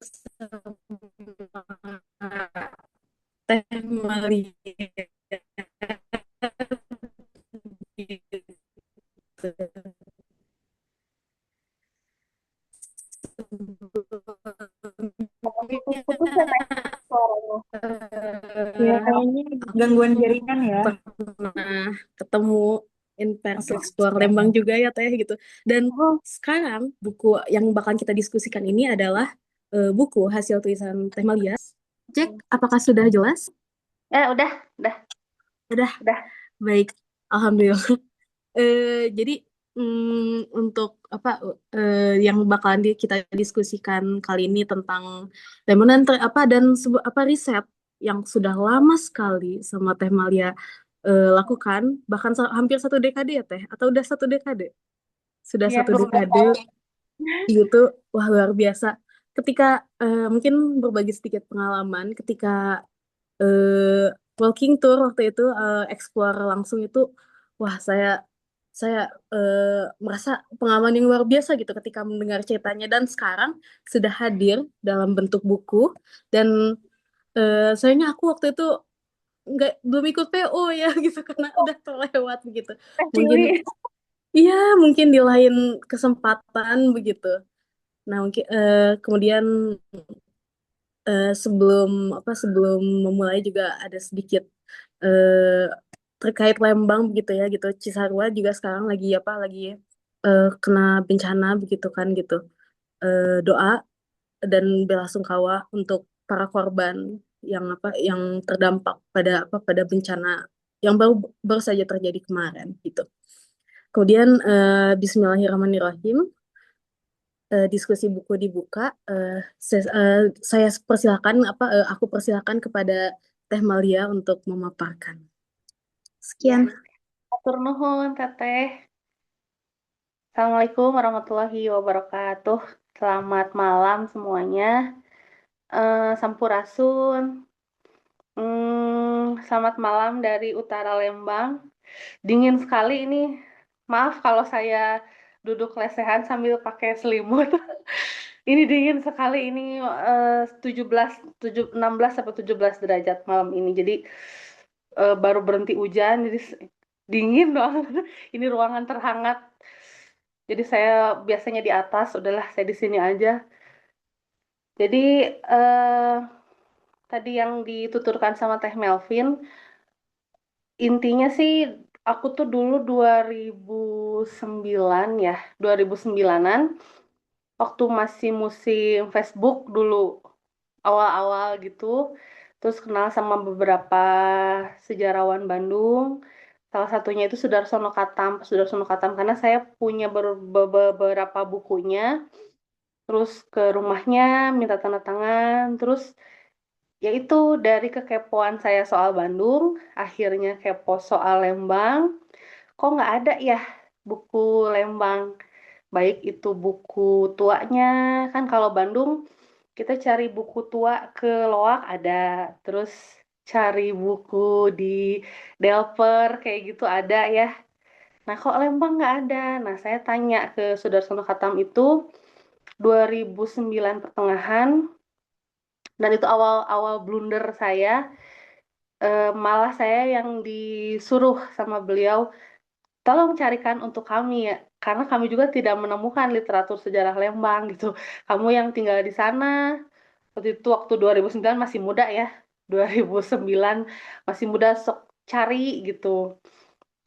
sama Teh Malia gitu. Putus-putus ya Teh suaranya. Ya Eh, kayaknya aku gangguan jaringan ya. pernah ketemu in person explore Lembang juga ya Teh gitu. Dan Oh, sekarang buku yang bakal kita diskusikan ini adalah buku hasil tulisan Teh Malia. Cek, apakah sudah jelas? udah, udah, Udah, udah. baik. Alhamdulillah. Jadi untuk apa yang bakalan kita diskusikan kali ini tentang Lemonan apa dan apa riset yang sudah lama sekali sama Teh Malia lakukan bahkan hampir 1 dekade ya Teh atau udah 1 dekade sudah Iya, satu berulang dekade tahun. gitu. Wah, luar biasa ketika mungkin berbagi sedikit pengalaman ketika eh, walking tour waktu itu explore langsung itu wah saya merasa pengalaman yang luar biasa gitu ketika mendengar ceritanya dan sekarang sudah hadir dalam bentuk buku dan sayangnya aku waktu itu nggak belum ikut PO ya gitu karena udah terlewat begitu Teh mungkin Cili. iya mungkin di lain kesempatan begitu nah mungkin kemudian sebelum sebelum memulai juga ada sedikit eh, terkait Lembang begitu ya gitu. Cisarua juga sekarang lagi kena bencana begitu kan gitu. Doa dan belasungkawa untuk para korban yang yang terdampak pada bencana yang baru baru saja terjadi kemarin gitu. Kemudian Bismillahirrahmanirrahim. Diskusi buku dibuka. Saya persilakan aku persilakan kepada Teh Malia untuk memaparkan. Ya, Sekian. atur nuhun, Teteh. Assalamualaikum warahmatullahi wabarakatuh. Selamat malam semuanya. Sampurasun. Selamat malam dari utara Lembang. Dingin sekali ini. Maaf kalau saya duduk lesehan sambil pakai selimut. Ini dingin sekali ini 17 16 sampai 17 derajat malam ini. Jadi baru berhenti hujan jadi dingin banget. Ini ruangan terhangat. Jadi saya biasanya di atas, udahlah saya di sini aja. Jadi eh tadi yang dituturkan sama Teh Melvin, intinya sih aku tuh dulu 2009 ya, 2009-an waktu masih musim Facebook dulu awal-awal gitu. Terus kenal sama beberapa sejarawan Bandung. Salah satunya itu Sudarsono Katam, Sudarsono Katam karena saya punya beberapa bukunya. Terus ke rumahnya minta tanda tangan. Terus yaitu dari kekepoan saya soal Bandung, akhirnya kepo soal Lembang. Kok nggak ada ya buku Lembang? Baik itu buku tuanya, kan kalau Bandung kita cari buku tua ke Loak ada, terus cari buku di Delper kayak gitu ada ya. Nah kok Lembang nggak ada? Nah saya tanya ke Sudarsono Khatam itu 2009 pertengahan, dan itu awal-awal blunder saya. Malah saya yang disuruh sama beliau, tolong carikan untuk kami ya, karena kami juga tidak menemukan literatur sejarah Lembang gitu. Kamu yang tinggal di sana, waktu 2009 masih muda ya, 2009 masih muda, sok cari gitu.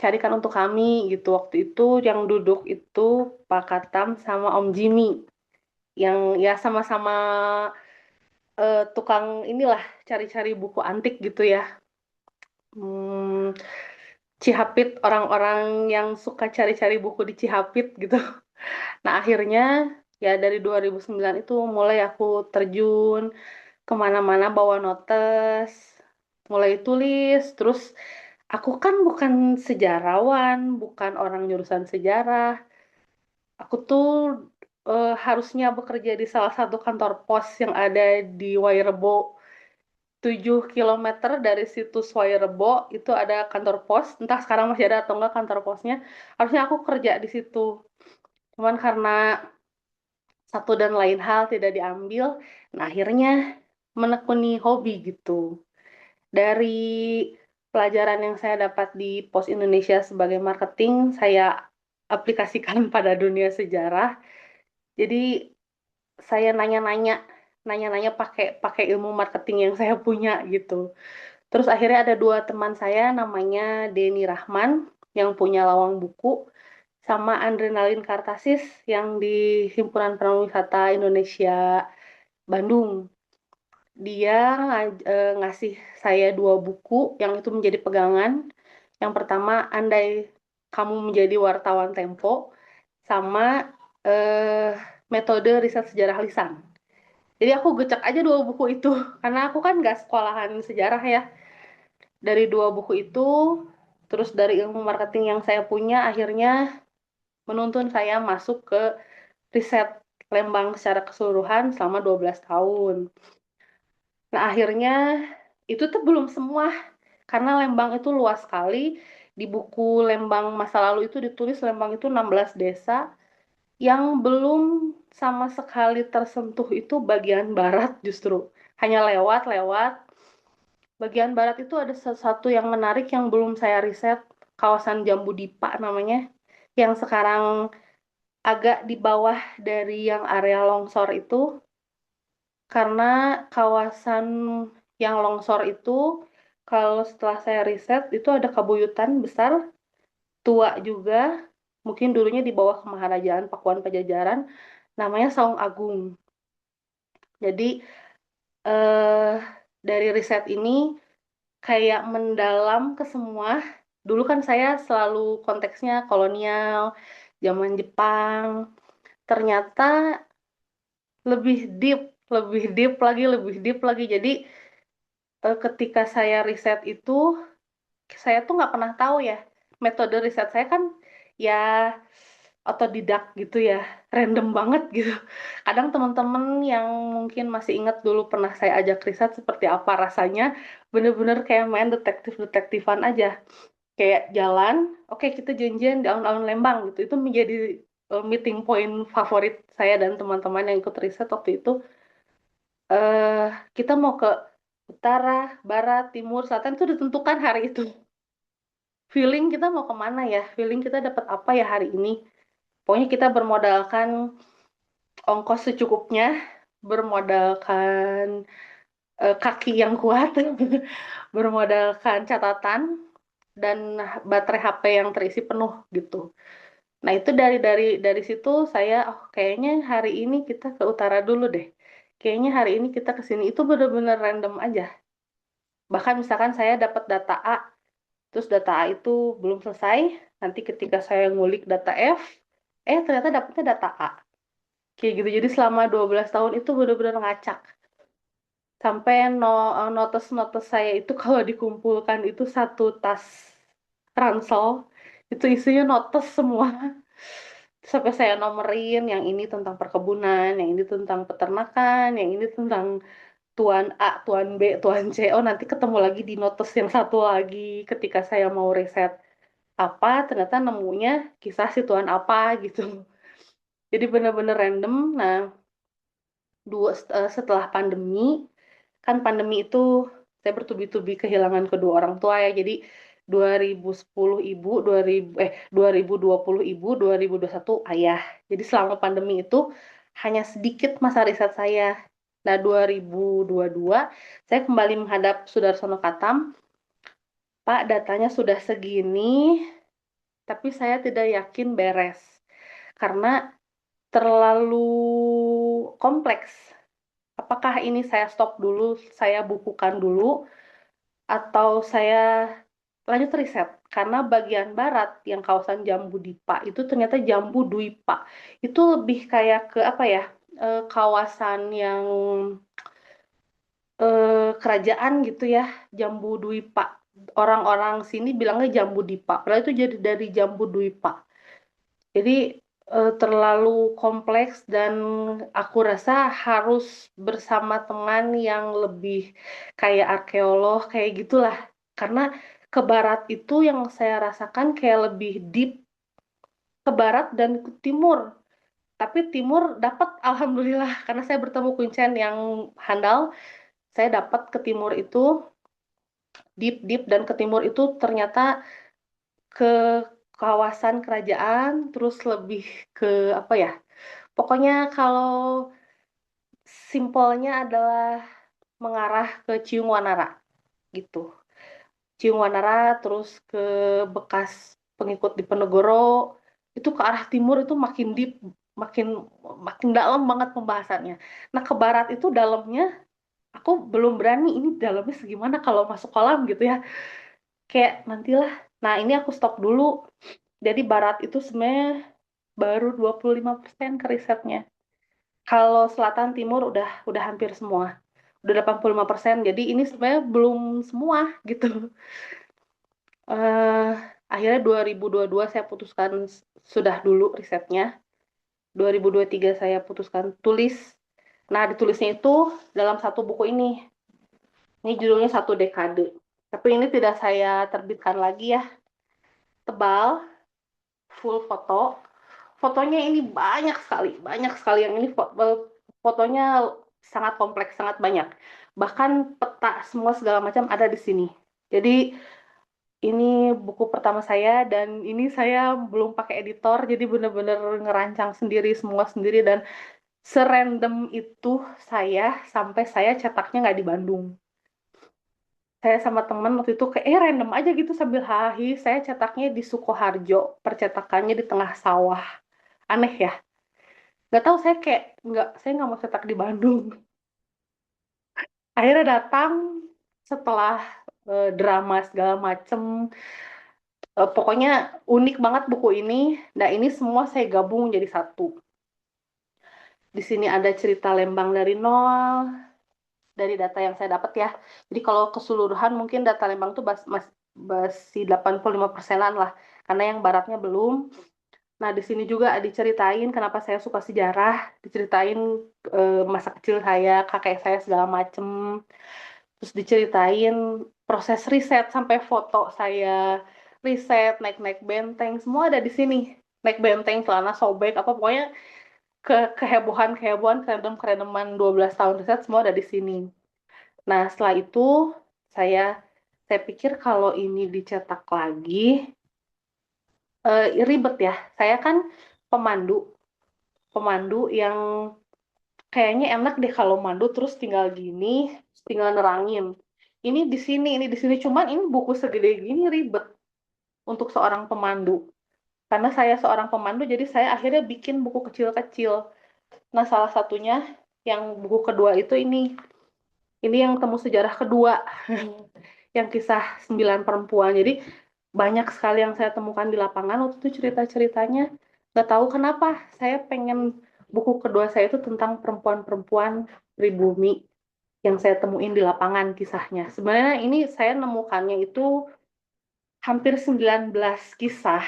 Carikan untuk kami gitu. Waktu itu yang duduk itu Pak Katam sama Om Jimmy, yang ya sama-sama tukang inilah cari-cari buku antik gitu ya. Hmm, Cihapit, orang-orang yang suka cari-cari buku di Cihapit gitu. Nah, akhirnya ya dari 2009 itu mulai aku terjun kemana-mana bawa notes, mulai tulis. Terus aku kan bukan sejarawan, bukan orang jurusan sejarah. Aku tuh harusnya bekerja di salah satu kantor pos yang ada di Wairebo. 7 kilometer dari situs Wairebo itu ada kantor pos. Entah sekarang masih ada atau enggak kantor posnya. Harusnya aku kerja di situ. Cuman karena satu dan lain hal tidak diambil. Nah, akhirnya menekuni hobi gitu. Dari pelajaran yang saya dapat di Pos Indonesia sebagai marketing, saya aplikasikan pada dunia sejarah. Jadi saya nanya-nanya pakai pakai ilmu marketing yang saya punya gitu. Terus akhirnya ada dua teman saya namanya Denny Rahman yang punya Lawang Buku sama Adrenalin Kartasis yang di Himpunan Pariwisata Indonesia Bandung. Dia ngasih saya dua buku yang itu menjadi pegangan. Yang pertama, Andai Kamu Menjadi Wartawan Tempo, sama eh, Metode Riset Sejarah Lisan. Jadi aku gecek aja dua buku itu, karena aku kan nggak sekolahan sejarah ya. Dari dua buku itu, terus dari ilmu marketing yang saya punya, akhirnya menuntun saya masuk ke riset Lembang secara keseluruhan selama 12 tahun. Nah, akhirnya itu tuh belum semua, karena Lembang itu luas sekali. Di buku Lembang masa lalu itu ditulis Lembang itu 16 desa, yang belum sama sekali tersentuh itu bagian barat justru. Hanya lewat-lewat. Bagian barat itu ada sesuatu yang menarik yang belum saya riset, kawasan Jambu Dipa namanya, yang sekarang agak di bawah dari yang area longsor itu, karena kawasan yang longsor itu, kalau setelah saya riset, itu ada kabuyutan besar, tua juga, mungkin dulunya di bawah Kemaharajaan Pakuan Pajajaran, namanya Saung Agung. Jadi, eh, dari riset ini, kayak mendalam ke semua. Dulu kan saya selalu konteksnya kolonial, zaman Jepang. Ternyata lebih deep, lebih deep lagi, lebih deep lagi. Jadi ketika saya riset itu, saya tuh nggak pernah tahu ya. Metode riset saya kan ya otodidak gitu ya, random banget gitu. Kadang teman-teman yang mungkin masih ingat dulu pernah saya ajak riset seperti apa rasanya, bener-bener kayak main detektif-detektifan aja. Kayak jalan, oke kita janjian di alun-alun Lembang gitu. Itu menjadi meeting point favorit saya dan teman-teman yang ikut riset waktu itu. eh kita mau ke utara, barat, timur, selatan itu ditentukan hari itu. Feeling kita mau kemana ya? Feeling kita dapat apa ya hari ini? Pokoknya kita bermodalkan ongkos secukupnya, bermodalkan kaki yang kuat, bermodalkan catatan dan baterai HP yang terisi penuh gitu. Nah, itu dari situ saya oh kayaknya hari ini kita ke utara dulu deh. Kayaknya hari ini kita ke sini. Itu bener-bener random aja. Bahkan misalkan saya dapat data A, terus data A itu belum selesai, nanti ketika saya ngulik data F, ternyata dapetnya data A. Kayak gitu. Jadi selama 12 tahun itu bener-bener ngacak. Sampai notes-notes saya itu kalau dikumpulkan itu satu tas ransel, itu isinya notes semua. Sampai saya nomerin, yang ini tentang perkebunan, yang ini tentang peternakan, yang ini tentang tuan A, tuan B, tuan C. Oh, nanti ketemu lagi di notes yang satu lagi ketika saya mau riset apa, ternyata nemunya kisah si tuan apa gitu. Jadi bener-bener random. Nah, setelah pandemi, kan pandemi itu saya bertubi-tubi kehilangan kedua orang tua ya. Jadi 2010 ibu, 2020 ibu, 2021 ayah. Jadi selama pandemi itu hanya sedikit masa riset saya. Nah, 2022 saya kembali menghadap Sudarsono Katam. Pak, datanya sudah segini, tapi saya tidak yakin beres karena terlalu kompleks. Apakah ini saya stop dulu, saya bukukan dulu, atau saya lanjut riset? Karena bagian barat yang kawasan Jambu Dipa itu ternyata Jambu Duipa. Itu lebih kayak ke apa ya? Kawasan yang kerajaan gitu ya, Jambu Duipa. Orang-orang sini bilangnya Jambu Dipa, padahal itu jadi dari Jambu Duipa. Jadi terlalu kompleks dan aku rasa harus bersama teman yang lebih kayak arkeolog kayak gitulah. Karena ke barat itu yang saya rasakan kayak lebih deep ke barat dan ke timur. Tapi timur dapat alhamdulillah karena saya bertemu kuncen yang handal, saya dapat ke timur itu deep deep dan ke timur itu ternyata ke kawasan kerajaan terus lebih ke apa ya? Pokoknya kalau simpelnya adalah mengarah ke Ciung Wanara gitu. Ciung Wanara terus ke bekas pengikut Diponegoro itu ke arah timur itu makin deep, makin makin dalam banget pembahasannya. Nah ke barat itu dalamnya aku belum berani ini dalamnya segimana kalau masuk kolam gitu ya. Kayak nantilah. Nah ini aku stop dulu. Jadi barat itu sebenarnya baru 25% ke risetnya. Kalau selatan timur udah hampir semua. Udah 85%. Jadi ini sebenarnya belum semua gitu. eh Akhirnya 2022 saya putuskan sudah dulu risetnya. 2023 saya putuskan tulis. Nah, ditulisnya itu dalam satu buku ini. Ini judulnya Satu Dekade. Tapi ini tidak saya terbitkan lagi ya. Tebal, full foto. Fotonya ini banyak sekali, banyak sekali yang ini fotonya sangat kompleks, sangat banyak. Bahkan peta semua segala macam ada di sini. Jadi ini buku pertama saya dan ini saya belum pakai editor, jadi bener-bener ngerancang sendiri semua sendiri dan serandom itu saya sampai saya cetaknya nggak di Bandung. Saya sama temen waktu itu kayak random aja gitu sambil hahi, saya cetaknya di Sukoharjo, percetakannya di tengah sawah. Aneh ya. Nggak tahu saya kayak saya nggak mau cetak di Bandung. Akhirnya datang setelah drama segala macem. Pokoknya unik banget buku ini. Nah, ini semua saya gabung jadi satu. Di sini ada cerita Lembang dari nol, dari data yang saya dapat ya. Jadi kalau keseluruhan mungkin data Lembang tuh masih 85%-an lah. Karena yang baratnya belum. Nah, di sini juga diceritain kenapa saya suka sejarah, diceritain masa kecil saya, kakek saya segala macem. Terus diceritain proses riset sampai foto saya riset naik-naik benteng semua ada di sini. Naik benteng, celana sobek, apa pokoknya kehebohan-kehebohan, kerendam-kerendaman 12 tahun riset semua ada di sini. Nah, setelah itu saya saya pikir kalau ini dicetak lagi ribet ya. Saya kan pemandu, pemandu yang kayaknya enak deh kalau mandu terus tinggal gini, tinggal nerangin. Ini di sini cuman ini buku segede gini ribet untuk seorang pemandu. Karena saya seorang pemandu, jadi saya akhirnya bikin buku kecil-kecil. Nah, salah satunya yang buku kedua itu ini. Ini yang temu sejarah kedua, yang kisah 9 perempuan. Jadi banyak sekali yang saya temukan di lapangan waktu itu cerita-ceritanya. Nggak tahu kenapa, saya pengen buku kedua saya itu tentang perempuan-perempuan pribumi yang saya temuin di lapangan kisahnya. Sebenarnya ini saya nemukannya itu hampir 19 kisah.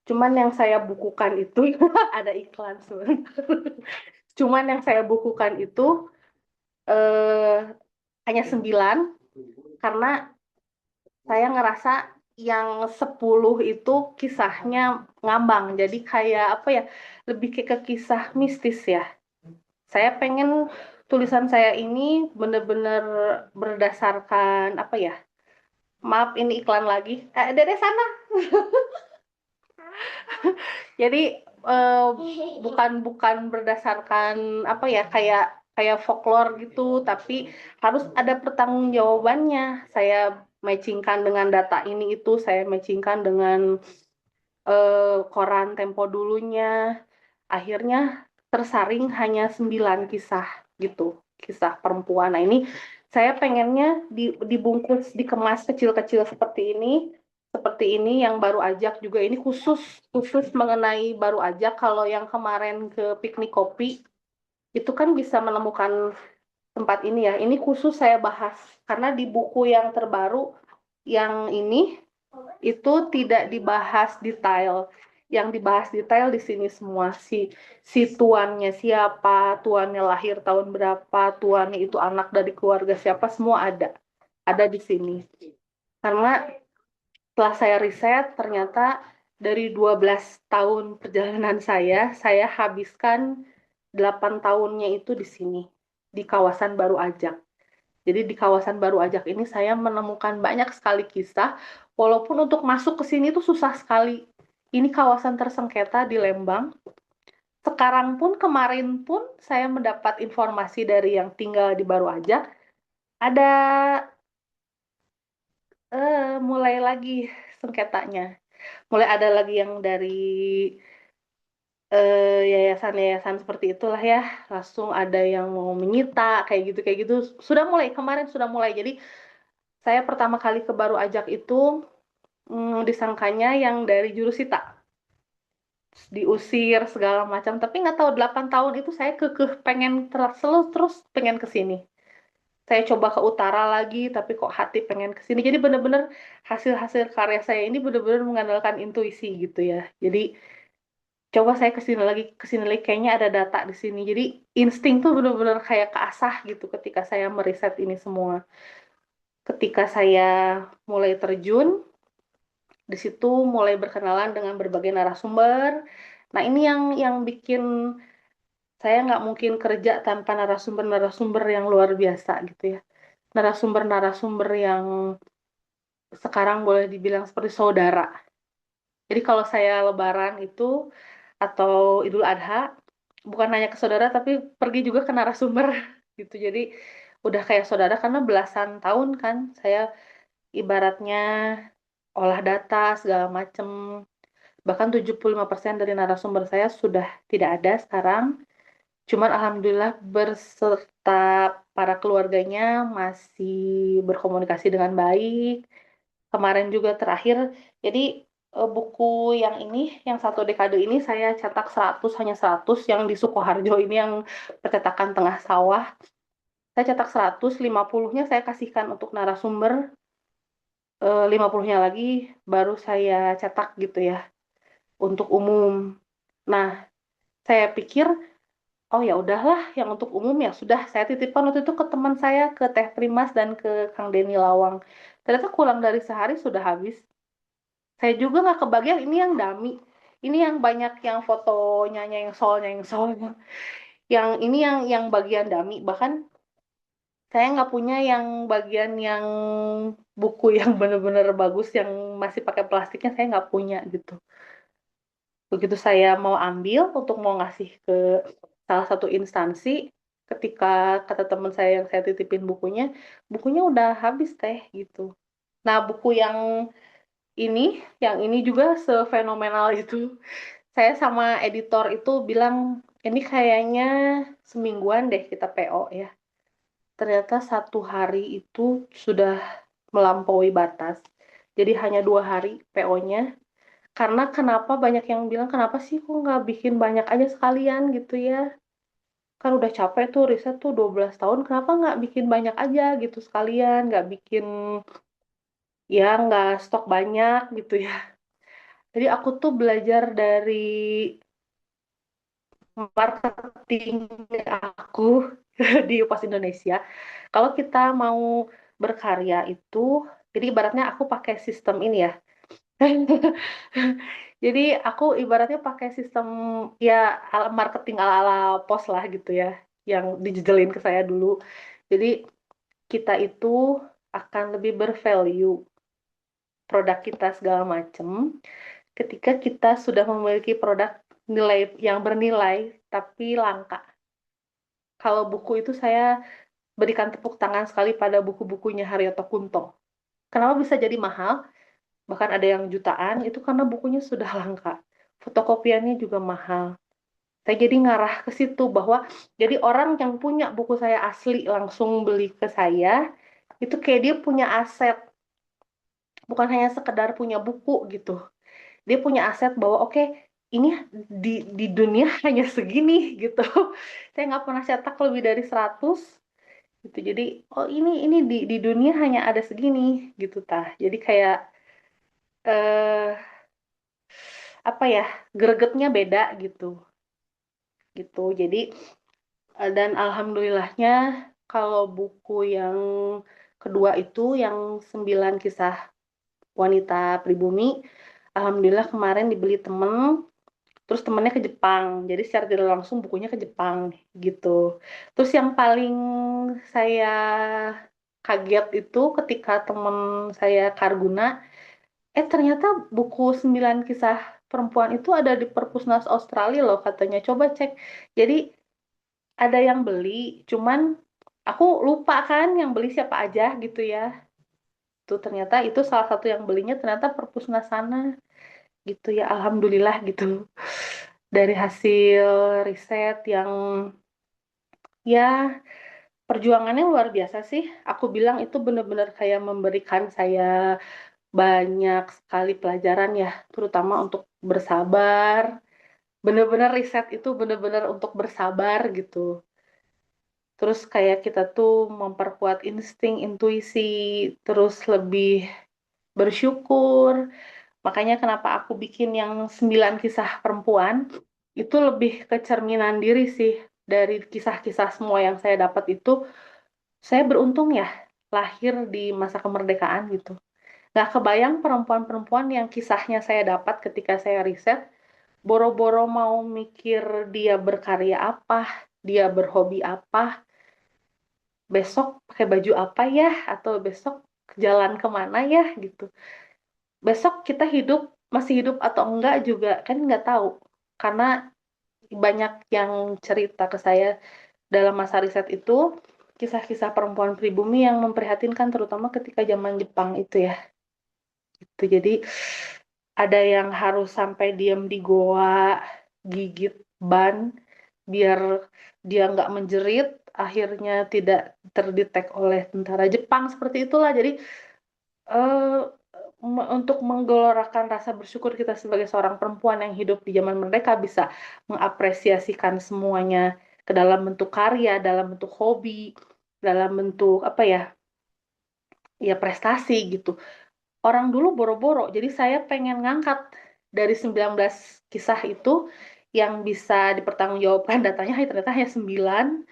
Cuman yang saya bukukan itu ada iklan sebenarnya. Cuman yang saya bukukan itu eh, hanya 9 karena saya ngerasa yang 10 itu kisahnya ngambang. Jadi kayak apa ya? Lebih kayak ke kisah mistis ya. Saya pengen tulisan saya ini bener-bener berdasarkan apa ya? Maaf ini iklan lagi. Dede sana. Jadi eh, bukan bukan berdasarkan apa ya kayak kayak folklore gitu, tapi harus ada pertanggungjawabannya. Saya matchingkan dengan data ini itu, saya matchingkan dengan koran Tempo dulunya. Akhirnya tersaring hanya 9 kisah gitu, kisah perempuan. Nah ini saya pengennya dibungkus, dikemas kecil-kecil seperti ini yang baru ajak juga ini khusus khusus mengenai baru ajak. Kalau yang kemarin ke piknik kopi itu kan bisa menemukan tempat ini ya. Ini khusus saya bahas karena di buku yang terbaru yang ini itu tidak dibahas detail. Yang dibahas detail di sini semua si tuannya siapa, tuannya lahir tahun berapa, tuannya itu anak dari keluarga siapa, semua ada di sini. Karena setelah saya riset ternyata dari 12 tahun perjalanan saya habiskan 8 tahunnya itu di sini, di kawasan Baru Ajak. Jadi di kawasan Baru Ajak ini saya menemukan banyak sekali kisah, walaupun untuk masuk ke sini itu susah sekali. Ini kawasan tersengketa di Lembang. Sekarang pun, kemarin pun saya mendapat informasi dari yang tinggal di Baru Ajak, ada mulai lagi sengketanya. Mulai ada lagi yang dari yayasan-yayasan seperti itulah ya, langsung ada yang mau menyita kayak gitu sudah mulai, kemarin sudah mulai. Jadi saya pertama kali ke Baru Ajak itu disangkanya yang dari Jurusita, diusir segala macam, tapi nggak tahu 8 tahun itu saya kekeh pengen selalu terus pengen ke sini. Saya coba ke utara lagi, tapi kok hati pengen ke sini. Jadi bener-bener hasil-hasil karya saya ini bener-bener mengandalkan intuisi gitu ya. Jadi coba saya kesini lagi kayaknya ada data di sini. Jadi insting tuh bener-bener kayak keasah gitu ketika saya meriset ini semua. Ketika saya mulai terjun, di situ mulai berkenalan dengan berbagai narasumber. Nah, ini yang bikin saya nggak mungkin kerja tanpa narasumber-narasumber yang luar biasa gitu ya. Narasumber-narasumber yang sekarang boleh dibilang seperti saudara. Jadi kalau saya Lebaran itu atau Idul Adha, bukan hanya ke saudara tapi pergi juga ke narasumber gitu. Jadi udah kayak saudara karena belasan tahun kan saya ibaratnya olah data segala macem. Bahkan 75% dari narasumber saya sudah tidak ada sekarang. Cuman alhamdulillah berserta para keluarganya masih berkomunikasi dengan baik. Kemarin juga terakhir, jadi buku yang ini, yang satu dekade ini saya cetak 100, hanya 100, yang di Sukoharjo ini yang percetakan tengah sawah. Saya cetak 100, 50-nya saya kasihkan untuk narasumber, 50-nya lagi baru saya cetak gitu ya, untuk umum. Nah, saya pikir, oh ya udahlah, yang untuk umum ya sudah, saya titipkan waktu itu ke teman saya, ke Teh Primas dan ke Kang Deni Lawang. Ternyata kurang dari sehari sudah habis. Saya juga nggak kebagian ini yang dami. Ini yang banyak yang fotonya yang solnya. Yang ini yang bagian dami. Bahkan saya nggak punya yang bagian yang buku yang bener-bener bagus yang masih pakai plastiknya, saya nggak punya gitu. Begitu saya mau ambil untuk mau ngasih ke salah satu instansi, ketika kata teman saya yang saya titipin bukunya, bukunya udah habis teh gitu. Nah, buku ini, yang ini juga sefenomenal itu. Saya sama editor itu bilang, ini kayaknya semingguan deh kita PO ya. Ternyata 1 hari itu sudah melampaui batas. Jadi hanya 2 hari PO-nya. Karena kenapa banyak yang bilang, kenapa sih kok nggak bikin banyak aja sekalian gitu ya. Kan udah capek tuh riset tuh 12 tahun, kenapa nggak bikin banyak aja gitu sekalian, nggak bikin, ya nggak stok banyak gitu ya. Jadi aku tuh belajar dari marketing aku di Pos Indonesia. Kalau kita mau berkarya itu, jadi ibaratnya aku pakai sistem ini ya. Jadi aku ibaratnya pakai sistem ya marketing ala-ala pos lah gitu ya, yang dijejelin ke saya dulu. Jadi kita itu akan lebih bervalue produk kita segala macem ketika kita sudah memiliki produk nilai yang bernilai tapi langka. Kalau buku itu saya berikan tepuk tangan sekali pada buku-bukunya Haryoto Kunto. Kenapa bisa jadi mahal? Bahkan ada yang jutaan, itu karena bukunya sudah langka. Fotokopiannya juga mahal. Saya jadi ngarah ke situ bahwa jadi orang yang punya buku saya asli langsung beli ke saya, itu kayak dia punya aset, bukan hanya sekedar punya buku gitu. Dia punya aset bahwa oke, ini di dunia hanya segini gitu. Saya nggak pernah cetak lebih dari 100 gitu. Jadi oh ini di dunia hanya ada segini gitu tah. Jadi kayak eh apa ya, gregetnya beda gitu gitu. Jadi dan alhamdulillahnya kalau buku yang kedua itu yang 9 kisah wanita pribumi, Alhamdulillah kemarin dibeli temen, terus temennya ke Jepang. Jadi secara tidak langsung bukunya ke Jepang gitu. Terus yang paling saya kaget itu ketika temen saya Karguna, ternyata buku 9 kisah perempuan itu ada di Perpusnas Australia loh katanya. Coba cek. Jadi ada yang beli, cuman aku lupa kan yang beli siapa aja gitu ya. Tuh ternyata itu salah satu yang belinya ternyata Perpusnas sana gitu ya. Alhamdulillah gitu. Dari hasil riset yang ya perjuangannya luar biasa sih. Aku bilang itu benar-benar kayak memberikan saya banyak sekali pelajaran ya, terutama untuk bersabar. Benar-benar riset itu benar-benar untuk bersabar gitu. Terus kayak kita tuh memperkuat insting, intuisi, terus lebih bersyukur. Makanya kenapa aku bikin yang 9 kisah perempuan, itu lebih ke cerminan diri sih. Dari kisah-kisah semua yang saya dapat itu, saya beruntung ya lahir di masa kemerdekaan gitu. Nggak kebayang perempuan-perempuan yang kisahnya saya dapat ketika saya riset, boro-boro mau mikir dia berkarya apa, dia berhobi apa, besok pakai baju apa ya, atau besok jalan kemana ya gitu. Besok kita hidup, masih hidup atau enggak juga kan nggak tahu. Karena banyak yang cerita ke saya dalam masa riset itu, kisah-kisah perempuan pribumi yang memprihatinkan terutama ketika zaman Jepang itu ya. Itu jadi ada yang harus sampai diam di goa, gigit ban, biar dia nggak menjerit, akhirnya tidak terdetek oleh tentara Jepang seperti itulah. Jadi eh, untuk menggelorakan rasa bersyukur kita sebagai seorang perempuan yang hidup di zaman merdeka bisa mengapresiasikan semuanya ke dalam bentuk karya, dalam bentuk hobi, dalam bentuk apa ya, ya prestasi gitu. Orang dulu boro-boro, jadi saya pengen ngangkat dari 19 kisah itu yang bisa dipertanggungjawabkan datanya ternyata hanya 9,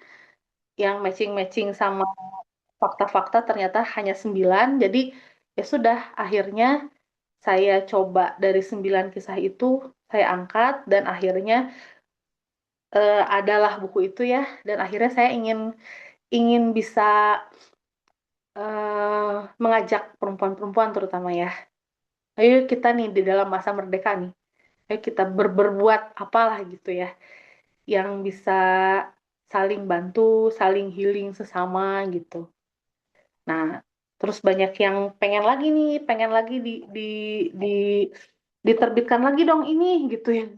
yang matching-matching sama fakta-fakta ternyata hanya 9. Jadi ya sudah, akhirnya saya coba dari 9 kisah itu saya angkat dan akhirnya adalah buku itu ya, dan akhirnya saya ingin ingin bisa mengajak perempuan-perempuan terutama ya. Ayo kita nih di dalam masa merdeka nih. Ayo kita berbuat apalah gitu ya, yang bisa saling bantu, saling healing sesama gitu. Nah, terus banyak yang pengen lagi nih, pengen lagi di diterbitkan lagi dong ini gitu ya.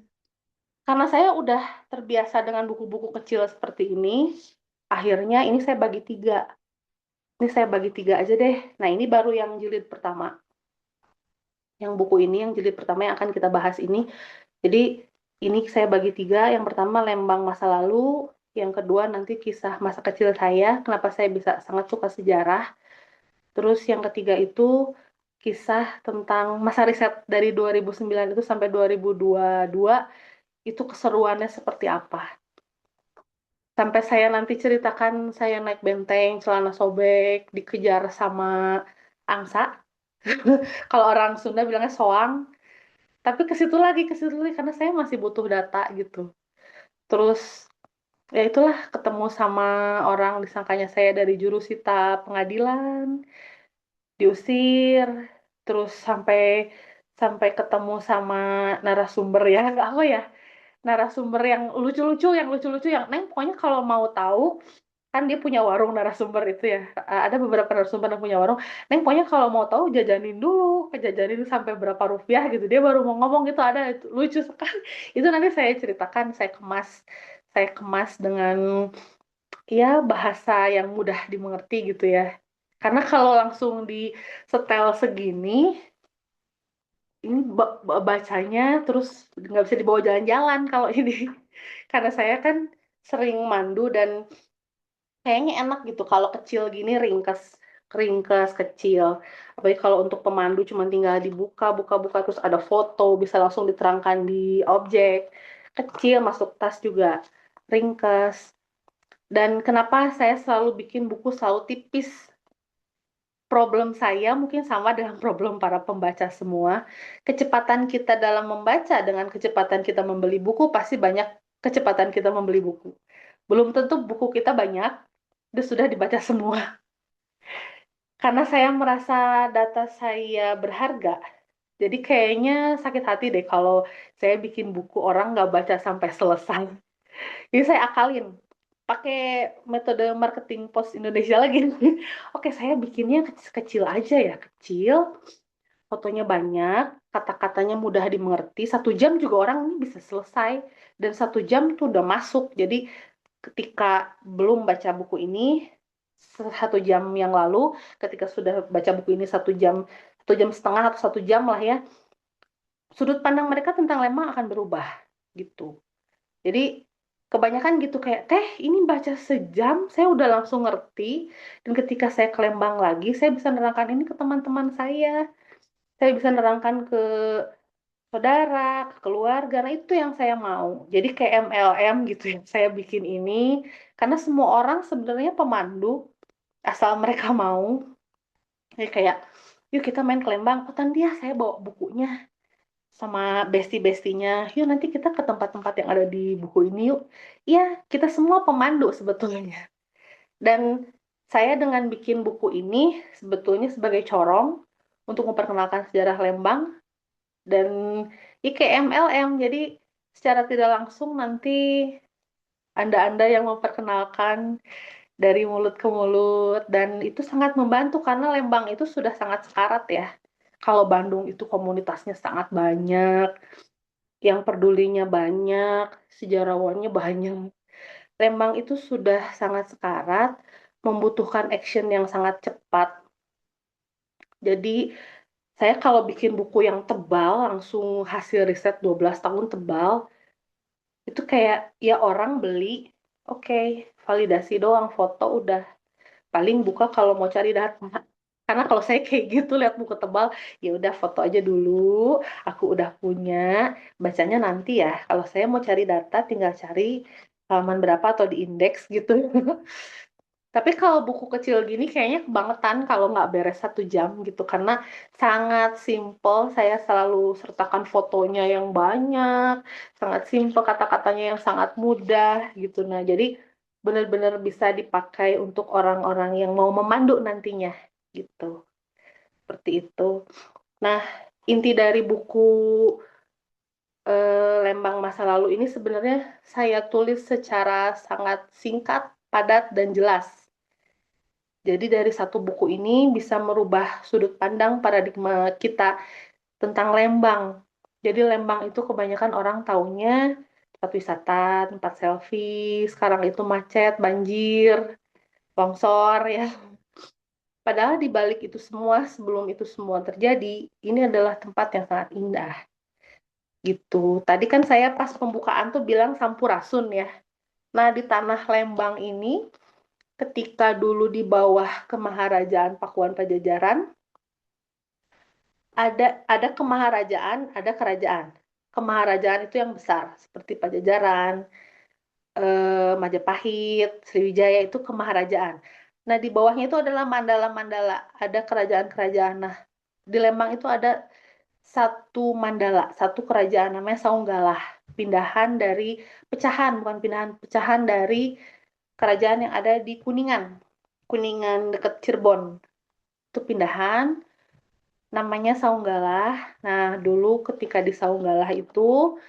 Karena saya udah terbiasa dengan buku-buku kecil seperti ini, akhirnya ini saya bagi tiga. Ini saya bagi tiga aja deh. Nah, ini baru yang jilid pertama. Yang buku ini, yang jilid pertama yang akan kita bahas ini. Jadi ini saya bagi tiga. Yang pertama Lembang Masa Lalu, yang kedua nanti kisah masa kecil saya, kenapa saya bisa sangat suka sejarah. Terus yang ketiga itu kisah tentang masa riset dari 2009 itu sampai 2022, itu keseruannya seperti apa. Sampai saya nanti ceritakan saya naik benteng, celana sobek, dikejar sama angsa. Kalau orang Sunda bilangnya soang. Tapi ke situ lagi karena saya masih butuh data gitu. Terus ya itulah ketemu sama orang disangkanya saya dari jurusita pengadilan, diusir, terus sampai sampai ketemu sama narasumber ya, nggak apa ya, narasumber yang lucu-lucu yang Neng pokoknya kalau mau tahu kan dia punya warung narasumber itu ya. Ada beberapa narasumber yang punya warung. Neng pokoknya kalau mau tahu jajanin dulu, kejajanin sampai berapa rupiah gitu, dia baru mau ngomong gitu, ada itu lucu sekali. Itu nanti saya ceritakan, saya kemas dengan ya bahasa yang mudah dimengerti gitu ya. Karena kalau langsung di setel segini, ini bacanya terus nggak bisa dibawa jalan-jalan kalau ini. Karena saya kan sering mandu dan kayaknya enak gitu kalau kecil gini, ringkas, ringkas kecil. Apalagi kalau untuk pemandu cuma tinggal dibuka, buka-buka terus ada foto, bisa langsung diterangkan di objek. Kecil masuk tas juga, ringkas. Dan kenapa saya selalu bikin buku selalu tipis? problem saya mungkin sama dengan problem para pembaca semua. Kecepatan kita dalam membaca dengan kecepatan kita membeli buku pasti banyak kecepatan kita membeli buku. Belum tentu buku kita banyak, dan sudah dibaca semua. Karena saya merasa data saya berharga, jadi kayaknya sakit hati deh kalau saya bikin buku orang nggak baca sampai selesai. Jadi saya akalin, pakai metode marketing pos Indonesia lagi. Oke, saya bikinnya kecil-kecil aja ya, kecil, fotonya banyak, kata-katanya mudah dimengerti. 1 jam juga orang ini bisa selesai, dan 1 jam tuh udah masuk. Jadi ketika belum baca buku ini 1 jam yang lalu, ketika sudah baca buku ini 1 jam setengah atau 1 jam lah ya, sudut pandang mereka tentang Lembang akan berubah gitu. Jadi kebanyakan gitu kayak teh ini baca sejam saya udah langsung ngerti, dan ketika saya ke Lembang lagi saya bisa nerangkan ini ke teman-teman saya bisa nerangkan ke saudara, ke keluarga. Nah itu yang saya mau. Jadi kayak MLM gitu ya. Saya bikin ini karena semua orang sebenarnya pemandu asal mereka mau. Jadi kayak yuk kita main ke Lembang. Oh Tandia saya bawa bukunya sama besti-bestinya. Yuk nanti kita ke tempat-tempat yang ada di buku ini yuk. Iya, kita semua pemandu sebetulnya. Dan saya dengan bikin buku ini sebetulnya sebagai corong untuk memperkenalkan sejarah Lembang dan IKMLM. Jadi secara tidak langsung nanti Anda-Anda yang memperkenalkan dari mulut ke mulut, dan itu sangat membantu karena Lembang itu sudah sangat sekarat ya. Kalau Bandung itu komunitasnya sangat banyak, yang pedulinya banyak, sejarawannya banyak. Lembang itu sudah sangat sekarat, membutuhkan action yang sangat cepat. Jadi saya kalau bikin buku yang tebal, langsung hasil riset 12 tahun tebal, itu kayak ya orang beli, oke, validasi doang, foto udah. Paling buka kalau mau cari data. Karena kalau saya kayak gitu lihat buku tebal, ya udah foto aja dulu, aku udah punya, bacanya nanti ya. Kalau saya mau cari data, tinggal cari halaman berapa atau di indeks gitu. Tapi kalau buku kecil gini kayaknya kebangetan kalau nggak beres 1 jam gitu karena sangat simple. Saya selalu sertakan fotonya yang banyak, sangat simple kata-katanya yang sangat mudah gitu. Nah, jadi benar-benar bisa dipakai untuk orang-orang yang mau memandu nantinya gitu. Seperti itu. Nah, inti dari buku Lembang Masa Lalu ini sebenarnya saya tulis secara sangat singkat, padat, dan jelas. Jadi dari satu buku ini bisa merubah sudut pandang paradigma kita tentang Lembang. Jadi Lembang itu kebanyakan orang taunya tempat wisata, tempat selfie, sekarang itu macet, banjir, longsor ya. Padahal di balik itu semua, sebelum itu semua terjadi, ini adalah tempat yang sangat indah gitu. Tadi kan saya pas pembukaan tuh bilang Sampurasun ya. Nah, di tanah Lembang ini ketika dulu di bawah Kemaharajaan Pakuan Pajajaran, ada kemaharajaan, ada kerajaan. Kemaharajaan itu yang besar, seperti Pajajaran, Majapahit, Sriwijaya itu kemaharajaan. Nah, di bawahnya itu adalah mandala-mandala, ada kerajaan-kerajaan. Nah, di Lembang itu ada satu mandala, satu kerajaan namanya Saunggalah. Pindahan dari pecahan, bukan pindahan, pecahan dari kerajaan yang ada di Kuningan. Kuningan dekat Cirebon. Itu pindahan namanya Saunggalah. Nah, dulu ketika di Saunggalah itu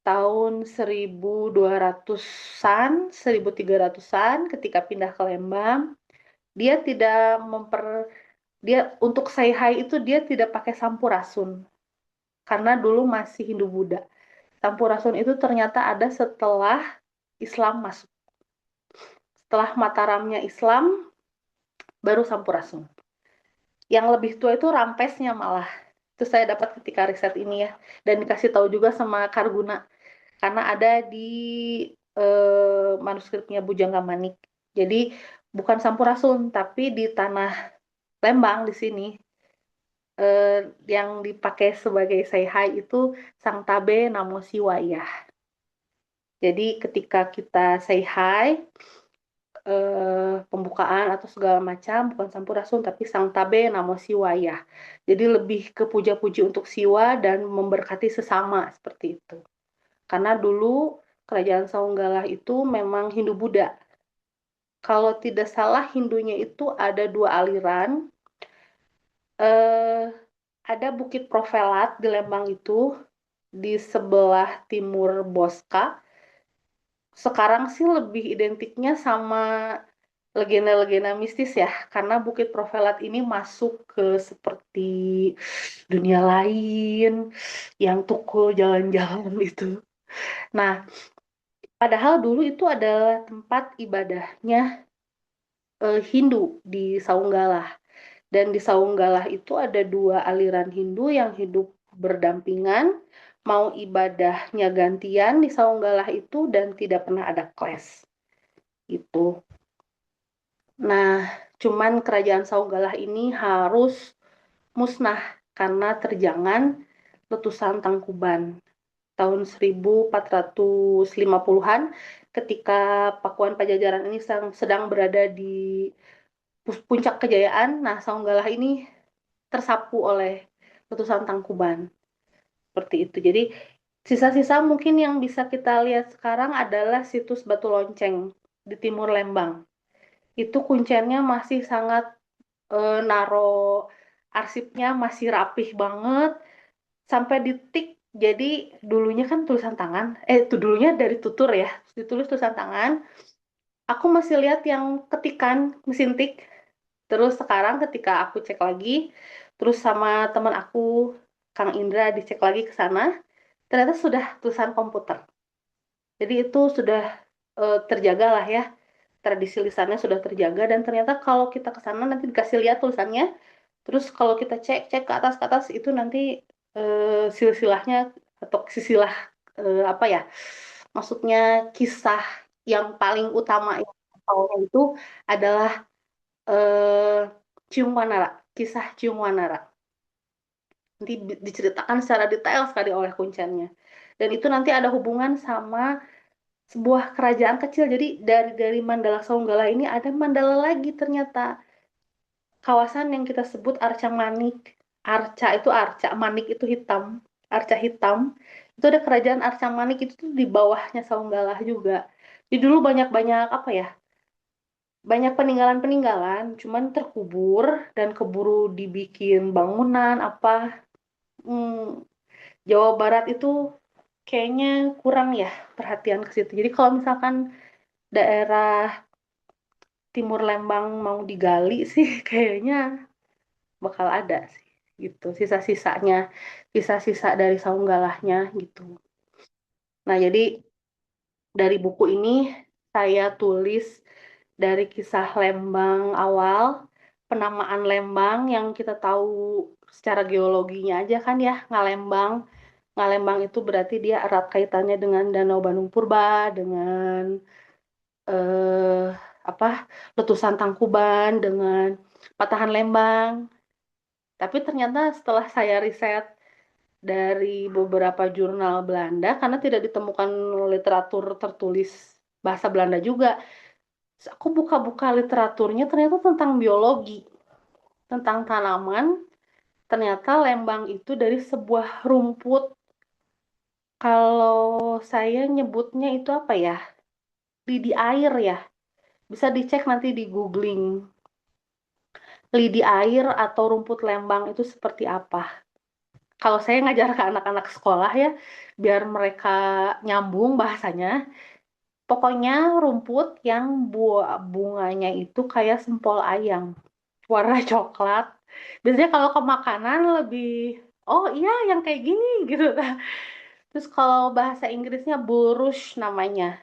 tahun 1200-an, 1300-an ketika pindah ke Lembang, dia tidak memper dia untuk Seihai itu dia tidak pakai sampurasun karena dulu masih Hindu Buddha. Sampurasun itu ternyata ada setelah Islam masuk. Setelah Mataramnya Islam baru Sampurasun. Yang lebih tua itu Rampesnya malah. Itu saya dapat ketika riset ini ya. Dan dikasih tahu juga sama Karguna. Karena ada di manuskripnya Bujangga Manik. Jadi bukan Sampurasun, tapi di tanah Lembang di sini eh, yang dipakai sebagai Seihai itu Sang Tabe Namo Siwaya. Jadi ketika kita Seihai, pembukaan atau segala macam, bukan Sampurasun tapi Sang Tabe Namo Siwaya. Jadi lebih ke puja-puji untuk Siwa dan memberkati sesama seperti itu. Karena dulu kerajaan Saunggalah itu memang Hindu-Buddha. Kalau tidak salah Hindunya itu ada dua aliran. Eh, ada Bukit Provelat di Lembang itu di sebelah timur Boska. Sekarang sih lebih identiknya sama legenda-legenda mistis ya, karena Bukit Provelat ini masuk ke seperti dunia lain yang tukul jalan-jalan itu. Nah, padahal dulu itu adalah tempat ibadahnya Hindu di Saunggalah. Dan di Saunggalah itu ada dua aliran Hindu yang hidup berdampingan, mau ibadahnya gantian di Saunggalah itu dan tidak pernah ada clash. Itu. Nah, cuman kerajaan Saunggalah ini harus musnah karena terjangan letusan Tangkuban tahun 1450-an ketika Pakuan Pajajaran ini sedang berada di puncak kejayaan. Nah, Saunggalah ini tersapu oleh letusan Tangkuban seperti itu. Jadi sisa-sisa mungkin yang bisa kita lihat sekarang adalah situs Batu Lonceng di timur Lembang. Itu kuncennya masih sangat naro arsipnya masih rapih banget sampai detik. Jadi dulunya kan tulisan tangan, itu dulunya dari tutur ya, ditulis tulisan tangan. Aku masih lihat yang ketikan mesin tik. Terus sekarang ketika aku cek lagi, terus sama teman aku Kang Indra dicek lagi ke sana, ternyata sudah tulisan komputer. Jadi itu sudah terjaga lah ya, tradisi lisannya sudah terjaga dan ternyata kalau kita ke sana nanti dikasih lihat tulisannya. Terus kalau kita cek-cek ke atas itu nanti silsilahnya atau silsilah apa ya? Maksudnya kisah yang paling utama yang awalnya itu adalah eh Ciung Wanara, kisah Ciung Wanara. Nanti diceritakan secara detail sekali oleh kuncennya. Dan itu nanti ada hubungan sama sebuah kerajaan kecil. Jadi dari Mandala Songgala ini ada Mandala lagi ternyata. Kawasan yang kita sebut Arca Manik. Arca itu arca, Manik itu hitam. Arca hitam. Itu ada kerajaan Arca Manik itu tuh di bawahnya Saunggalah juga. Jadi dulu banyak-banyak apa ya? Banyak peninggalan-peninggalan, cuman terkubur dan keburu dibikin bangunan apa. Hmm, Jawa Barat itu kayaknya kurang ya perhatian ke situ. Jadi kalau misalkan daerah Timur Lembang mau digali sih kayaknya bakal ada sih gitu sisa-sisanya sisa-sisa dari Saunggalahnya gitu. Nah, jadi dari buku ini saya tulis dari kisah Lembang awal, penamaan Lembang yang kita tahu secara geologinya aja kan ya, Ngalembang. Ngalembang itu berarti dia erat kaitannya dengan Danau Bandung Purba, dengan eh apa letusan Tangkuban, dengan patahan Lembang. Tapi ternyata setelah saya riset dari beberapa jurnal Belanda, karena tidak ditemukan literatur tertulis bahasa Belanda juga, aku buka-buka literaturnya ternyata tentang biologi, tentang tanaman. Ternyata lembang itu dari sebuah rumput, kalau saya nyebutnya itu apa ya? Lidi air ya. Bisa dicek nanti di googling. Lidi air atau rumput lembang itu seperti apa? Kalau saya ngajar ke anak-anak sekolah ya, biar mereka nyambung bahasanya, pokoknya rumput yang buah bunganya itu kayak sempol ayam, warna coklat. Biasanya kalau ke makanan lebih, oh iya yang kayak gini gitu. Terus kalau bahasa Inggrisnya burush namanya.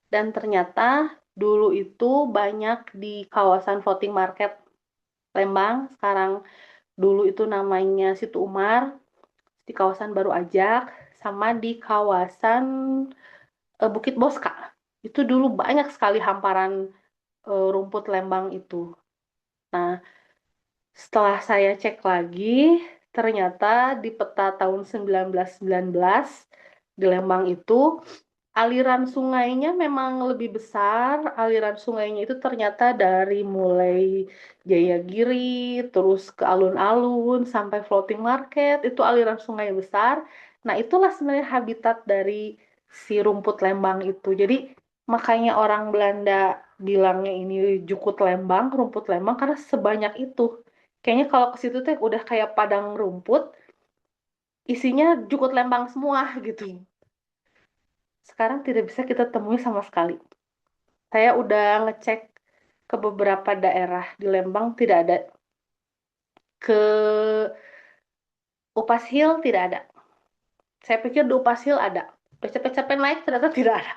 Dan ternyata dulu itu banyak di kawasan Floating Market Lembang. Sekarang dulu itu namanya Situ Umar, di kawasan Baru Ajak, sama di kawasan Bukit Boska. Itu dulu banyak sekali hamparan rumput Lembang itu. Nah, setelah saya cek lagi, ternyata di peta tahun 1919 di Lembang itu aliran sungainya memang lebih besar. Aliran sungainya itu ternyata dari mulai Jayagiri, terus ke alun-alun, sampai floating market, itu aliran sungai besar. Nah, itulah sebenarnya habitat dari si rumput Lembang itu. Jadi, makanya orang Belanda bilangnya ini jukut Lembang, rumput Lembang, karena sebanyak itu. Kayaknya kalau ke situ tuh udah kayak padang rumput, isinya jukut Lembang semua gitu. Sekarang tidak bisa kita temui sama sekali. Saya udah ngecek ke beberapa daerah di Lembang, tidak ada. Ke Upas Hill tidak ada. Saya pikir di Upas Hill ada. Udah capek-capek naik, ternyata tidak ada.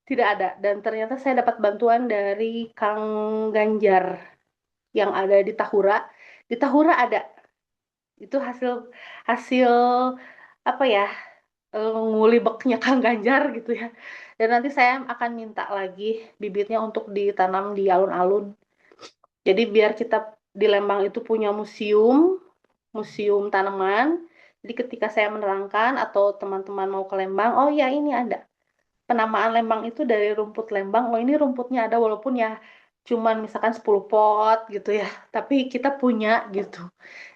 Tidak ada. Dan ternyata saya dapat bantuan dari Kang Ganjar yang ada di Tahura. Di Tahura ada. Itu hasil hasil apa ya? Ngulibeknya Kang Ganjar gitu ya. Dan nanti saya akan minta lagi bibitnya untuk ditanam di alun-alun. Jadi biar kita di Lembang itu punya museum, museum tanaman. Jadi ketika saya menerangkan atau teman-teman mau ke Lembang, oh ya ini ada. Penamaan Lembang itu dari rumput Lembang. Oh ini rumputnya ada walaupun ya cuman misalkan 10 pot gitu ya. Tapi kita punya gitu.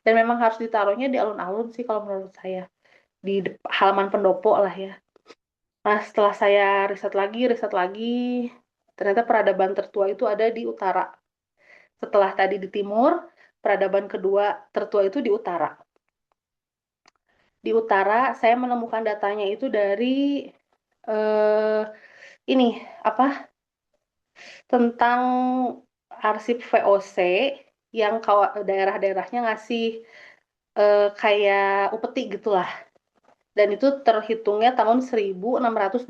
Dan memang harus ditaruhnya di alun-alun sih kalau menurut saya. Di halaman pendopo lah ya. Nah setelah saya riset lagi, ternyata peradaban tertua itu ada di utara. Setelah tadi di timur, peradaban kedua tertua itu di utara. Di utara, saya menemukan datanya itu dari eh, ini apa tentang arsip VOC yang daerah-daerahnya ngasih kayak upeti gitulah. Dan itu terhitungnya tahun 1680.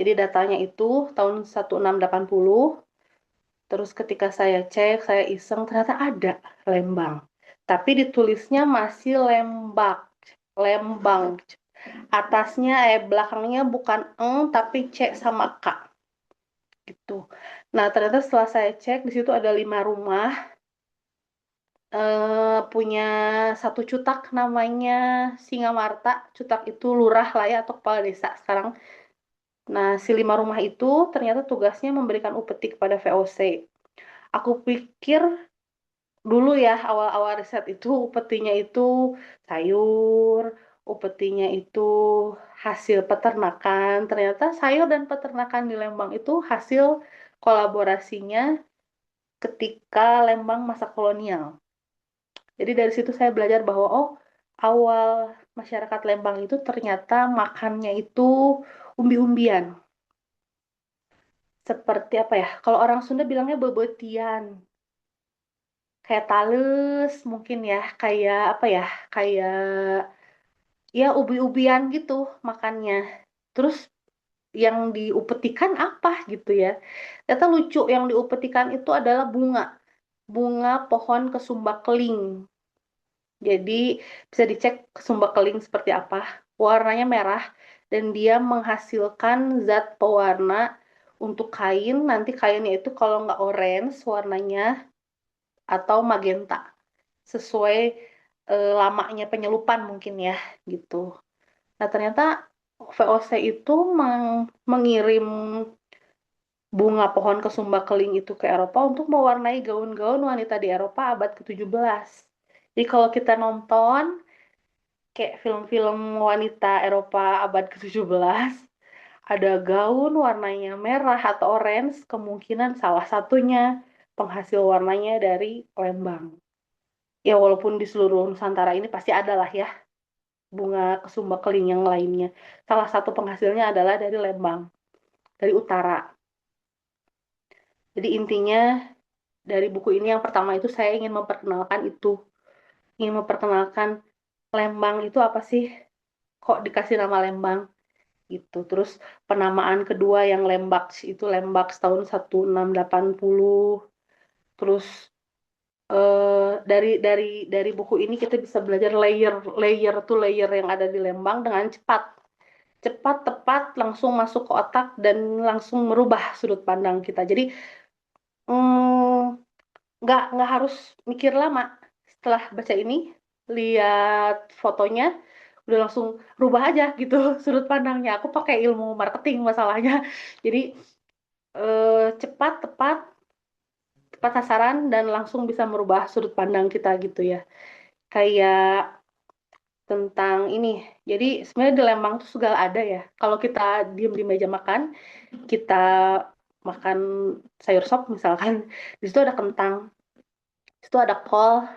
Jadi datanya itu tahun 1680. Terus ketika saya cek, saya iseng, ternyata ada Lembang. Tapi ditulisnya masih Lembak. Lembang. Atasnya, belakangnya bukan eng, tapi C sama K. Gitu. Nah, ternyata setelah saya cek, di situ ada 5 rumah. Punya satu cutak namanya Singamarta. Cutak itu lurah lah ya, atau kepala desa sekarang. Nah, si 5 rumah itu ternyata tugasnya memberikan upeti kepada VOC. Aku pikir dulu ya awal-awal riset itu upetinya itu sayur, upetinya itu hasil peternakan. Ternyata sayur dan peternakan di Lembang itu hasil kolaborasinya ketika Lembang masa kolonial. Jadi dari situ saya belajar bahwa oh awal masyarakat Lembang itu ternyata makannya itu umbi-umbian. Seperti apa ya? Kalau orang Sunda bilangnya bebetian. Kayak tales mungkin ya, kayak apa ya? Kayak ya ubi-ubian gitu makannya. Terus yang diupetikan apa gitu ya. Ternyata lucu yang diupetikan itu adalah bunga. Bunga pohon kesumba keling. Jadi bisa dicek kesumba keling seperti apa. Warnanya merah dan dia menghasilkan zat pewarna untuk kain. Nanti kainnya itu kalau nggak orange warnanya atau magenta. Sesuai lamanya penyelupan mungkin ya gitu. Nah, ternyata VOC itu mengirim bunga pohon kesumba keling itu ke Eropa untuk mewarnai gaun-gaun wanita di Eropa abad ke-17. Jadi kalau kita nonton kayak film-film wanita Eropa abad ke-17, ada gaun warnanya merah atau orange, kemungkinan salah satunya penghasil warnanya dari Lembang. Ya walaupun di seluruh Nusantara ini pasti ada lah ya bunga kesumba keling yang lainnya. Salah satu penghasilnya adalah dari Lembang, dari utara. Jadi intinya dari buku ini yang pertama itu saya ingin memperkenalkan itu. Ingin memperkenalkan Lembang itu apa sih? Kok dikasih nama Lembang? Gitu. Terus penamaan kedua yang Lembaks itu Lembaks tahun 1680. Terus dari buku ini kita bisa belajar layer layer to layer yang ada di Lembang dengan cepat. Cepat, tepat, langsung masuk ke otak dan langsung merubah sudut pandang kita. Jadi mm, nggak harus mikir lama. Setelah baca ini, lihat fotonya, udah langsung rubah aja gitu sudut pandangnya. Aku pakai ilmu marketing masalahnya. Jadi cepat, tepat, tepat sasaran dan langsung bisa merubah sudut pandang kita gitu ya. Kayak tentang ini. Jadi sebenarnya di Lembang tuh segala ada ya. Kalau kita diem di meja makan, kita makan sayur sop misalkan, di situ ada kentang, di situ ada kol.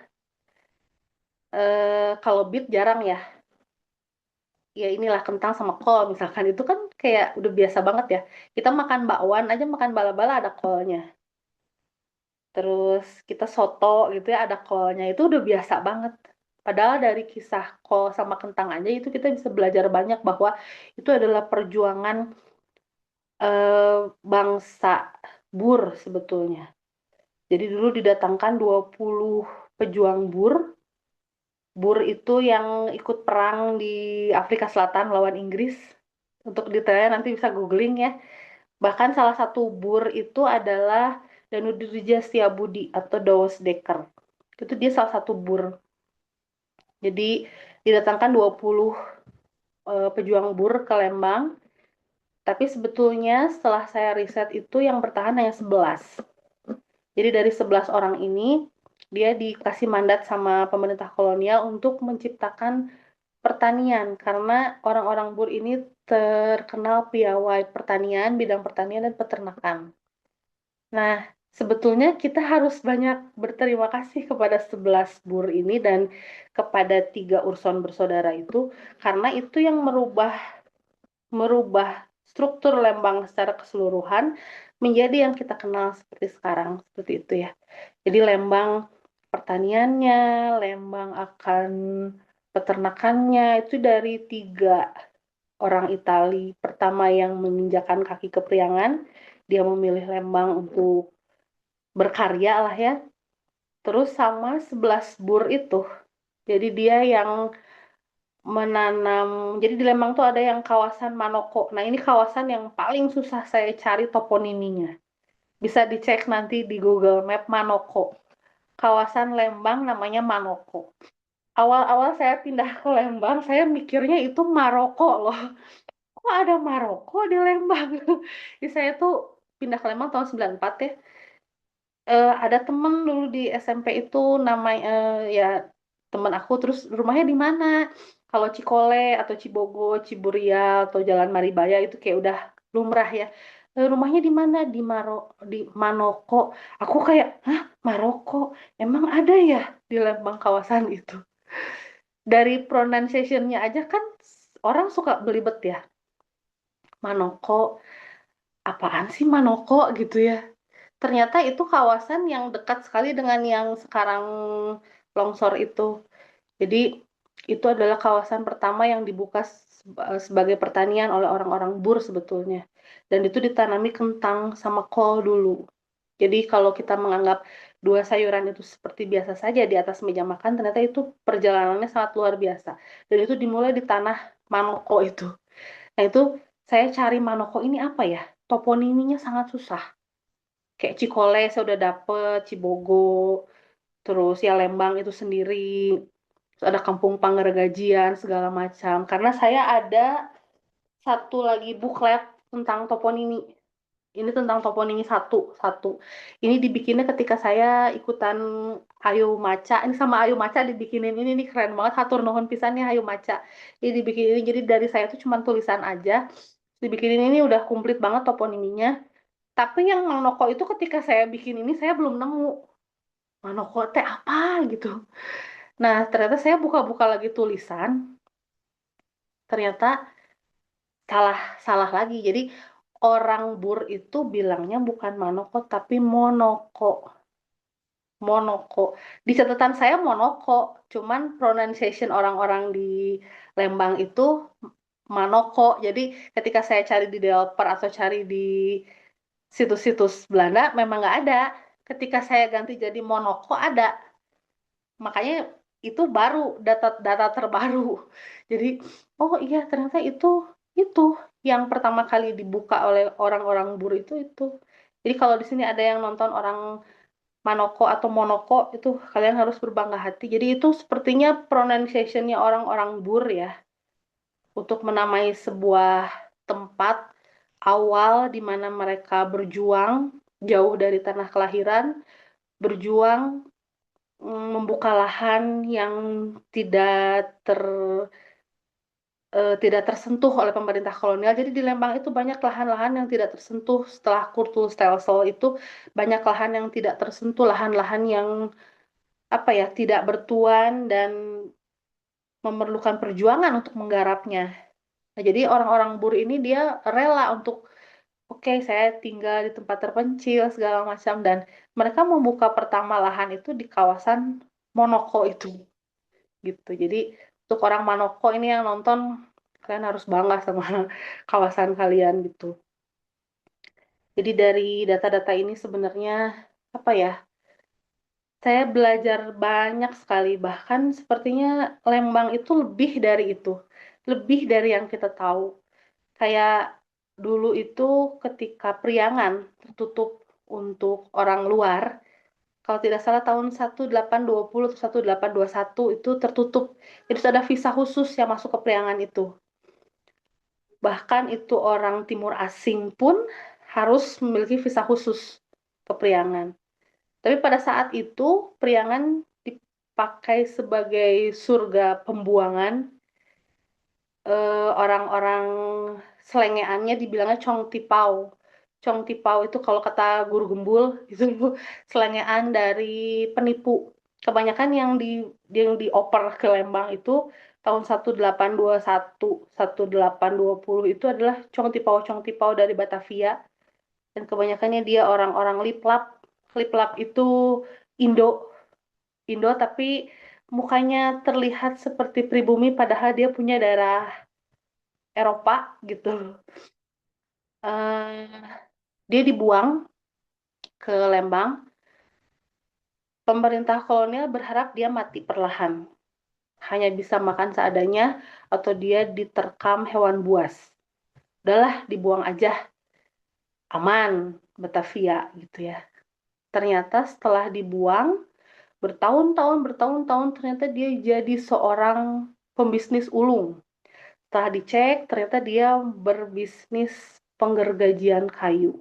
Kalau beet jarang ya. Ya inilah kentang sama kol misalkan itu kan kayak udah biasa banget ya. Kita makan bakwan aja makan bala-bala ada kolnya. Terus kita soto gitu ya ada kolnya itu udah biasa banget. Padahal dari kisah kol sama kentang aja itu kita bisa belajar banyak bahwa itu adalah perjuangan bangsa Bur sebetulnya. Jadi dulu didatangkan 20 pejuang Bur. Bur itu yang ikut perang di Afrika Selatan lawan Inggris. Untuk detailnya nanti bisa googling ya. Bahkan salah satu Bur itu adalah Danudirja Setiabudi atau Dawes Dekker. Itu dia salah satu Bur. Jadi didatangkan 20 pejuang Bur ke Lembang. Tapi sebetulnya setelah saya riset itu yang bertahan hanya 11. Jadi dari 11 orang ini, dia dikasih mandat sama pemerintah kolonial untuk menciptakan pertanian. Karena orang-orang Bur ini terkenal piawai pertanian, bidang pertanian dan peternakan. Nah, sebetulnya kita harus banyak berterima kasih kepada 11 Bur ini dan kepada 3 Urson bersaudara itu, karena itu yang merubah merubah struktur Lembang secara keseluruhan menjadi yang kita kenal seperti sekarang, seperti itu ya. Jadi Lembang pertaniannya, Lembang akan peternakannya itu dari 3 orang Itali. Pertama yang menginjakan kaki ke Priangan, dia memilih Lembang untuk berkarya lah ya. Terus sama 11 Bur itu. Jadi dia yang menanam. Jadi di Lembang tuh ada yang kawasan Manoko. Nah, ini kawasan yang paling susah saya cari toponiminya. Bisa dicek nanti di Google Map Manoko. Kawasan Lembang namanya Manoko. Awal-awal saya pindah ke Lembang, saya mikirnya itu Maroko loh. Kok ada Maroko di Lembang? Jadi saya tuh pindah ke Lembang tahun 94 ya. Ada temen dulu di SMP itu namanya ya temen aku terus rumahnya di mana? Kalau Cikole atau Cibogo, Ciburial atau Jalan Maribaya itu kayak udah lumrah ya. Rumahnya di mana? Di Manoko. Aku kayak, hah, Maroko? Emang ada ya di Lembang kawasan itu? Dari pronunciation-nya aja kan orang suka belibet ya. Manoko, apaan sih Manoko gitu ya? Ternyata itu kawasan yang dekat sekali dengan yang sekarang longsor itu. Jadi itu adalah kawasan pertama yang dibuka sebagai pertanian oleh orang-orang Bur sebetulnya. Dan itu ditanami kentang sama kol dulu. Jadi kalau kita menganggap dua sayuran itu seperti biasa saja di atas meja makan, ternyata itu perjalanannya sangat luar biasa. Dan itu dimulai di tanah Manoko itu. Nah itu saya cari Manoko ini apa ya? Toponiminya sangat susah. Kayak Cikole saya udah dapet, Cibogo, terus ya Lembang itu sendiri, terus ada Kampung Panggergajian segala macam. Karena saya ada satu lagi buklet tentang toponimi. Ini tentang toponimi satu satu. Ini dibikinnya ketika saya ikutan Ayo Maca. Ini sama Ayo Maca dibikinin ini keren banget. Hatur nuhun pisannya Ayo Maca. Ini dibikinin jadi dari saya tuh cuma tulisan aja. Dibikinin ini udah komplit banget toponiminya. Tapi yang Manoko itu ketika saya bikin ini saya belum nemu Manoko teh apa gitu. Nah, ternyata saya buka-buka lagi tulisan, ternyata salah salah lagi. Jadi orang Bur itu bilangnya bukan Manoko tapi Monoko. Monoko. Di catatan saya Monoko, cuman pronunciation orang-orang di Lembang itu Manoko. Jadi ketika saya cari di developer atau cari di situs-situs Belanda memang nggak ada. Ketika saya ganti jadi Monoko ada. Makanya itu baru data-data terbaru. Jadi, oh iya ternyata itu yang pertama kali dibuka oleh orang-orang Buru itu. Jadi kalau di sini ada yang nonton orang Manoko atau Monoko itu kalian harus berbangga hati. Jadi itu sepertinya pronunciation-nya orang-orang Bur ya. untuk menamai sebuah tempat awal di mana mereka berjuang jauh dari tanah kelahiran, berjuang membuka lahan yang tidak ter tidak tersentuh oleh pemerintah kolonial. Jadi di Lembang itu banyak lahan-lahan yang tidak tersentuh setelah Kurtul Stelsel itu banyak lahan yang tidak tersentuh, lahan-lahan yang apa ya tidak bertuan dan memerlukan perjuangan untuk menggarapnya. Nah, jadi orang-orang buruh ini dia rela untuk oke, saya tinggal di tempat terpencil segala macam dan mereka membuka pertama lahan itu di kawasan Monoko itu gitu. Jadi untuk orang Manoko ini yang nonton kalian harus bangga sama kawasan kalian gitu. Jadi dari data-data ini sebenarnya apa ya? Saya belajar banyak sekali bahkan sepertinya Lembang itu lebih dari itu. Lebih dari yang kita tahu. Kayak dulu itu ketika Priangan tertutup untuk orang luar, kalau tidak salah tahun 1820 atau 1821 itu tertutup. Itu ada visa khusus yang masuk ke Priangan itu. Bahkan itu orang timur asing pun harus memiliki visa khusus ke Priangan. Tapi pada saat itu Priangan dipakai sebagai surga pembuangan orang-orang selengeannya dibilangnya Chong Tipau. Chong Tipau itu kalau kata guru gembul itu selengean dari penipu. Kebanyakan yang dioper ke Lembang itu tahun 1821, 1820 itu adalah Chong Tipau dari Batavia dan kebanyakannya dia orang-orang liplap. Liplap itu Indo, Indo tapi mukanya terlihat seperti pribumi padahal dia punya darah Eropa gitu. eh dia dibuang ke Lembang. Pemerintah kolonial berharap dia mati perlahan, hanya bisa makan seadanya atau dia diterkam hewan buas. Udahlah, dibuang aja, aman Batavia gitu ya. Ternyata setelah dibuang, bertahun-tahun, ternyata dia jadi seorang pembisnis ulung. Setelah dicek, ternyata dia berbisnis penggergajian kayu.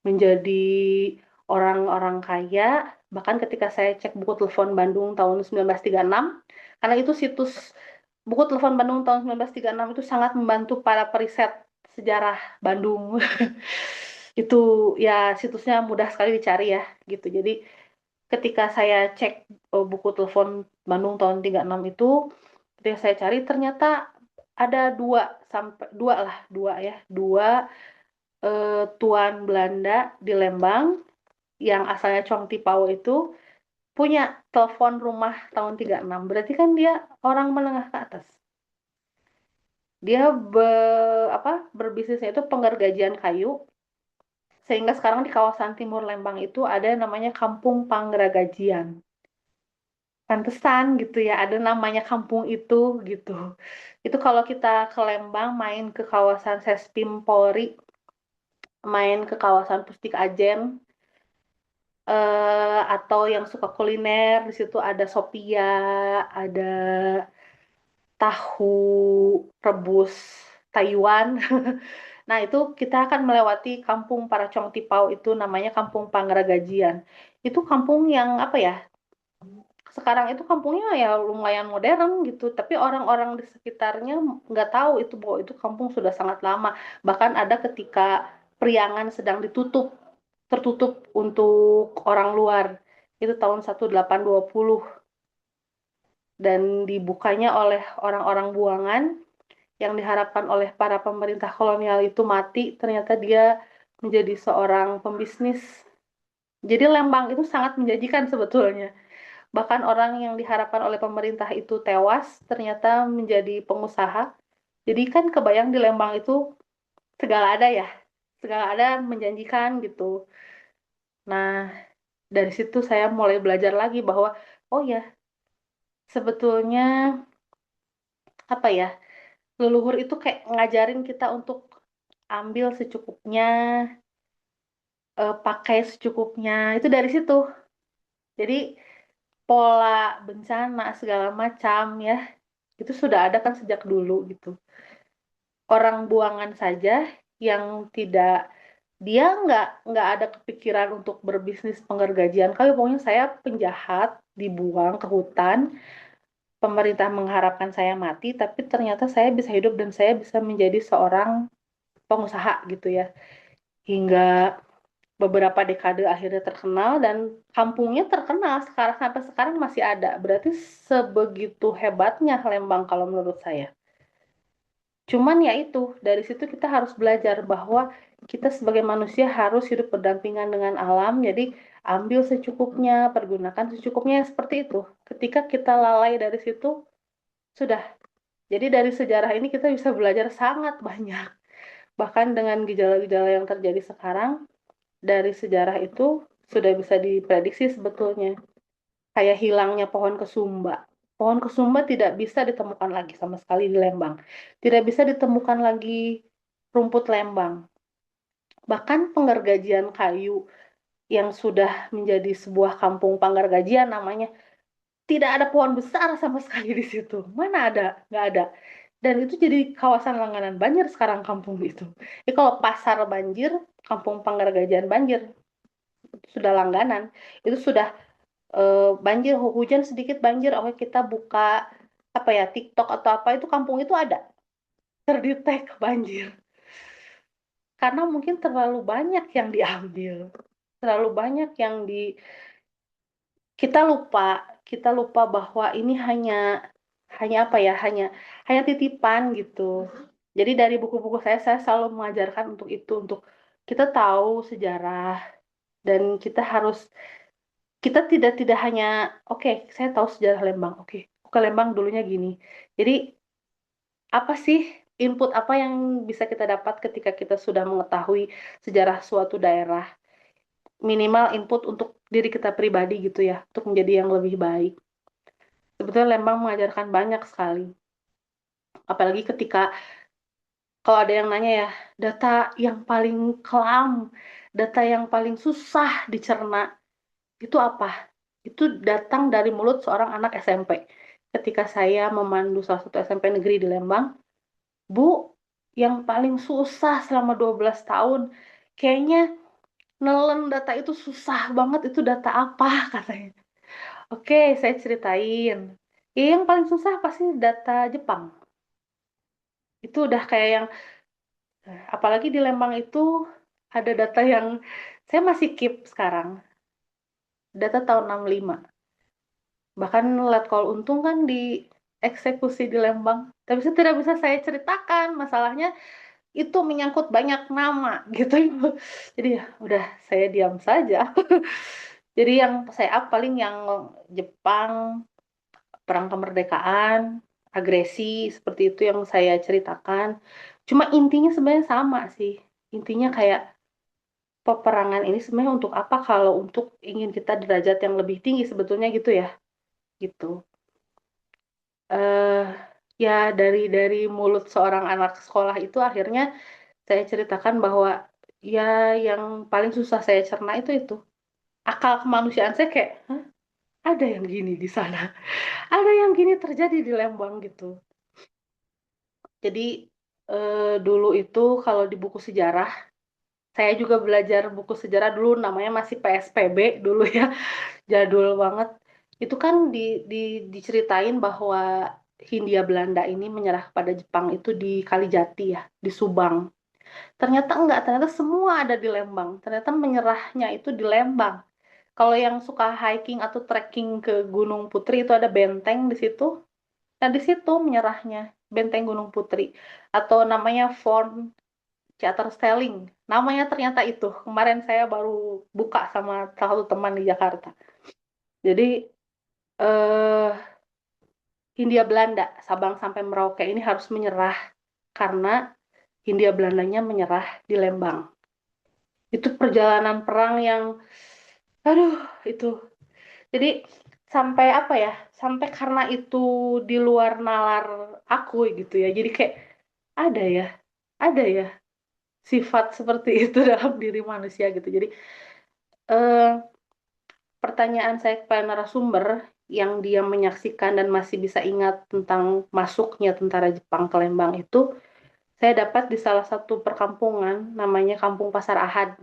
Menjadi orang-orang kaya. Bahkan ketika saya cek buku telepon Bandung tahun 1936, karena itu situs buku telepon Bandung tahun 1936 itu sangat membantu para periset sejarah Bandung. Itu ya situsnya mudah sekali dicari ya gitu. Jadi ketika saya cek buku telepon Bandung tahun 36 itu, ketika saya cari ternyata ada dua tuan Belanda di Lembang yang asalnya Chong Tipau itu punya telepon rumah tahun 36. Berarti kan dia orang menengah ke atas. Dia berbisnisnya itu penggergajian kayu sehingga sekarang di kawasan timur Lembang itu ada yang namanya Kampung Panggeragajian. Pantesan gitu ya, ada namanya kampung itu gitu. Itu kalau kita ke Lembang main ke kawasan Sespim Polri, main ke kawasan Pustik Ajen, atau yang suka kuliner di situ ada Sophia, ada tahu rebus Taiwan. Nah, itu kita akan melewati kampung para Chong Tipau itu namanya Kampung Panggeragajian. Itu kampung yang apa ya? Sekarang itu kampungnya ya lumayan modern gitu, tapi orang-orang di sekitarnya nggak tahu itu bahwa itu kampung sudah sangat lama. Bahkan ada ketika Priangan sedang tertutup untuk orang luar. Itu tahun 1820 dan dibukanya oleh orang-orang buangan yang diharapkan oleh para pemerintah kolonial itu mati, ternyata dia menjadi seorang pembisnis. Jadi Lembang itu sangat menjanjikan sebetulnya. Bahkan orang yang diharapkan oleh pemerintah itu tewas, ternyata menjadi pengusaha. Jadi kan kebayang di Lembang itu segala ada ya, segala ada menjanjikan gitu. Nah, dari situ saya mulai belajar lagi bahwa, oh ya, sebetulnya apa ya, leluhur itu kayak ngajarin kita untuk ambil secukupnya, pakai secukupnya, itu dari situ. Jadi pola bencana segala macam ya, Itu sudah ada kan sejak dulu gitu. Orang buangan saja yang tidak dia nggak ada kepikiran untuk berbisnis penggergajian kayu, pokoknya saya penjahat dibuang ke hutan, pemerintah mengharapkan saya mati tapi ternyata saya bisa hidup dan saya bisa menjadi seorang pengusaha gitu ya, hingga beberapa dekade akhirnya terkenal dan kampungnya terkenal sekarang, sampai sekarang masih ada. Berarti sebegitu hebatnya Lembang kalau menurut saya. Cuman ya itu, dari situ kita harus belajar bahwa kita sebagai manusia harus hidup berdampingan dengan alam. Jadi ambil secukupnya, pergunakan secukupnya, seperti itu. Ketika kita lalai dari situ, sudah. Jadi dari sejarah ini kita bisa belajar sangat banyak. Bahkan dengan gejala-gejala yang terjadi sekarang, dari sejarah itu sudah bisa diprediksi sebetulnya. Kayak hilangnya pohon kesumba. Pohon kesumba tidak bisa ditemukan lagi sama sekali di Lembang. Tidak bisa ditemukan lagi rumput Lembang. Bahkan penggergajian kayu yang sudah menjadi sebuah kampung penggergajian namanya, tidak ada pohon besar sama sekali di situ. Mana ada? Nggak ada. Dan itu jadi kawasan langganan banjir sekarang kampung itu. Jadi kalau pasar banjir, kampung penggergajian banjir, sudah langganan. Itu sudah banjir, hujan sedikit banjir, oke kita buka apa ya TikTok atau apa, itu kampung itu ada terdetek banjir karena mungkin terlalu banyak yang diambil, terlalu banyak yang di kita lupa, kita lupa bahwa ini hanya hanya apa ya hanya hanya titipan gitu. Jadi dari buku-buku saya selalu mengajarkan untuk itu, untuk kita tahu sejarah dan kita harus, kita tidak hanya oke, saya tahu sejarah Lembang, oke Lembang dulunya gini. Jadi apa sih input apa yang bisa kita dapat ketika kita sudah mengetahui sejarah suatu daerah? Minimal input untuk diri kita pribadi gitu ya, untuk menjadi yang lebih baik. Sebetulnya Lembang mengajarkan banyak sekali. Apalagi ketika kalau ada yang nanya ya, data yang paling kelam, data yang paling susah dicerna, itu apa? Itu datang dari mulut seorang anak SMP. Ketika saya memandu salah satu SMP negeri di Lembang, Bu, yang paling susah selama 12 tahun, kayaknya nelen data itu susah banget, itu data apa katanya. Oke, saya ceritain. Ya, yang paling susah pasti data Jepang. Itu udah kayak yang, apalagi di Lembang itu ada data yang saya masih keep sekarang. Data tahun 65. Bahkan Letkol Untung kan dieksekusi di Lembang. Tapi itu tidak bisa saya ceritakan. Masalahnya itu menyangkut banyak nama gitu. Jadi ya udah saya diam saja. Jadi yang saya up paling yang Jepang, perang kemerdekaan, agresi, seperti itu yang saya ceritakan. Cuma intinya sebenarnya sama sih. Intinya kayak peperangan ini sebenarnya untuk apa, kalau untuk ingin kita derajat yang lebih tinggi sebetulnya gitu ya. Gitu. eh Ya dari mulut seorang anak sekolah itu akhirnya saya ceritakan bahwa ya yang paling susah saya cerna itu akal kemanusiaan saya, kayak "Hah? Ada yang gini di sana, ada yang gini terjadi di Lembang gitu." Jadi dulu itu kalau di buku sejarah, saya juga belajar buku sejarah dulu namanya masih PSPB dulu ya, jadul banget. Itu kan di, diceritain bahwa Hindia Belanda ini menyerah kepada Jepang itu di Kalijati ya, di Subang. Ternyata enggak, ternyata semua ada di Lembang. Ternyata menyerahnya itu di Lembang. Kalau yang suka hiking atau trekking ke Gunung Putri itu ada benteng di situ. Nah, di situ menyerahnya, Benteng Gunung Putri. Atau namanya Fort Theater Namanya ternyata itu. Kemarin saya baru buka sama salah satu teman di Jakarta. Jadi eh Hindia Belanda, Sabang sampai Merauke ini harus menyerah karena Hindia Belandanya menyerah di Lembang. Itu perjalanan perang yang, aduh, itu. Jadi sampai apa ya? Sampai karena itu di luar nalar aku gitu ya. Jadi kayak ada ya, ada ya sifat seperti itu dalam diri manusia gitu. Jadi eh, pertanyaan saya kepada narasumber, yang dia menyaksikan dan masih bisa ingat tentang masuknya tentara Jepang ke Lembang itu saya dapat di salah satu perkampungan namanya Kampung Pasar Ahad.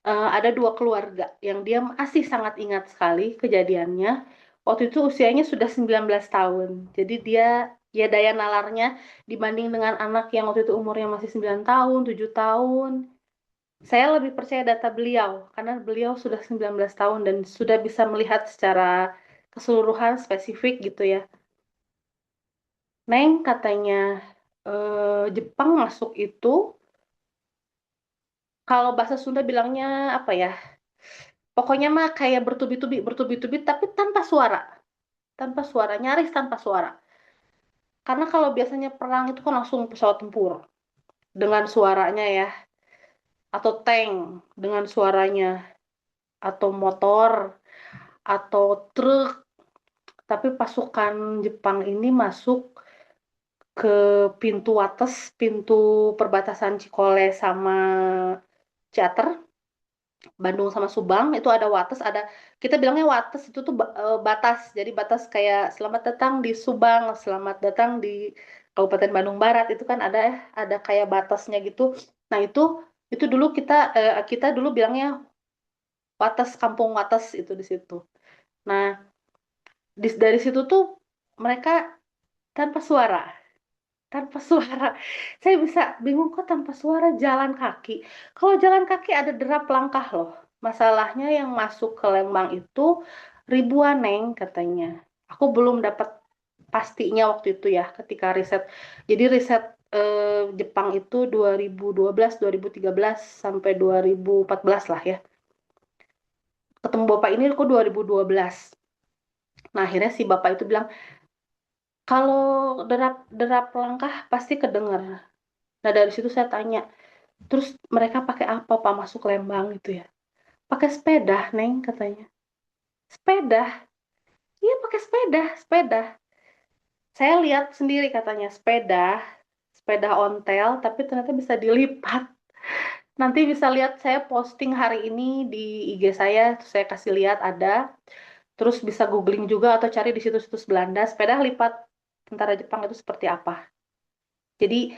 Ada dua keluarga yang dia masih sangat ingat sekali kejadiannya. Waktu itu usianya sudah 19 tahun. Jadi dia ya daya nalarnya dibanding dengan anak yang waktu itu umurnya masih 9 tahun, 7 tahun. Saya lebih percaya data beliau karena beliau sudah 19 tahun dan sudah bisa melihat secara keseluruhan spesifik gitu ya. Neng katanya Jepang masuk itu kalau bahasa Sunda bilangnya apa ya? Pokoknya mah kayak bertubi-tubi, bertubi-tubi tapi tanpa suara, nyaris tanpa suara. Karena kalau biasanya perang itu kan langsung pesawat tempur dengan suaranya ya, atau tank dengan suaranya, atau motor, atau truk. Tapi pasukan Jepang ini masuk ke pintu Wates, pintu perbatasan Cikole sama Ciater, Bandung sama Subang itu ada Wates, ada kita bilangnya Wates itu tuh batas. Jadi batas kayak selamat datang di Subang, selamat datang di Kabupaten Bandung Barat itu kan ada kayak batasnya gitu. Nah, itu dulu kita dulu bilangnya Wates, Kampung Wates itu di situ. Nah, dari situ tuh mereka tanpa suara, tanpa suara. Saya bisa bingung kok tanpa suara jalan kaki. Kalau jalan kaki ada derap langkah loh. Masalahnya yang masuk ke Lembang itu ribuan, Neng, katanya. Aku belum dapat pastinya waktu itu ya ketika riset. Jadi riset Jepang itu 2012, 2013 sampai 2014 lah ya. Ketemu Bapak ini aku 2012. Nah, akhirnya si Bapak itu bilang, kalau derap langkah pasti kedengar. Nah, dari situ saya tanya, terus mereka pakai apa Pak masuk Lembang gitu ya? Pakai sepeda, Neng, katanya. Sepeda? Iya, pakai sepeda, sepeda. Saya lihat sendiri katanya, sepeda ontel, tapi ternyata bisa dilipat. Nanti bisa lihat saya posting hari ini di IG saya, terus saya kasih lihat ada. Terus bisa googling juga atau cari di situs-situs Belanda, sepeda lipat tentara Jepang itu seperti apa. Jadi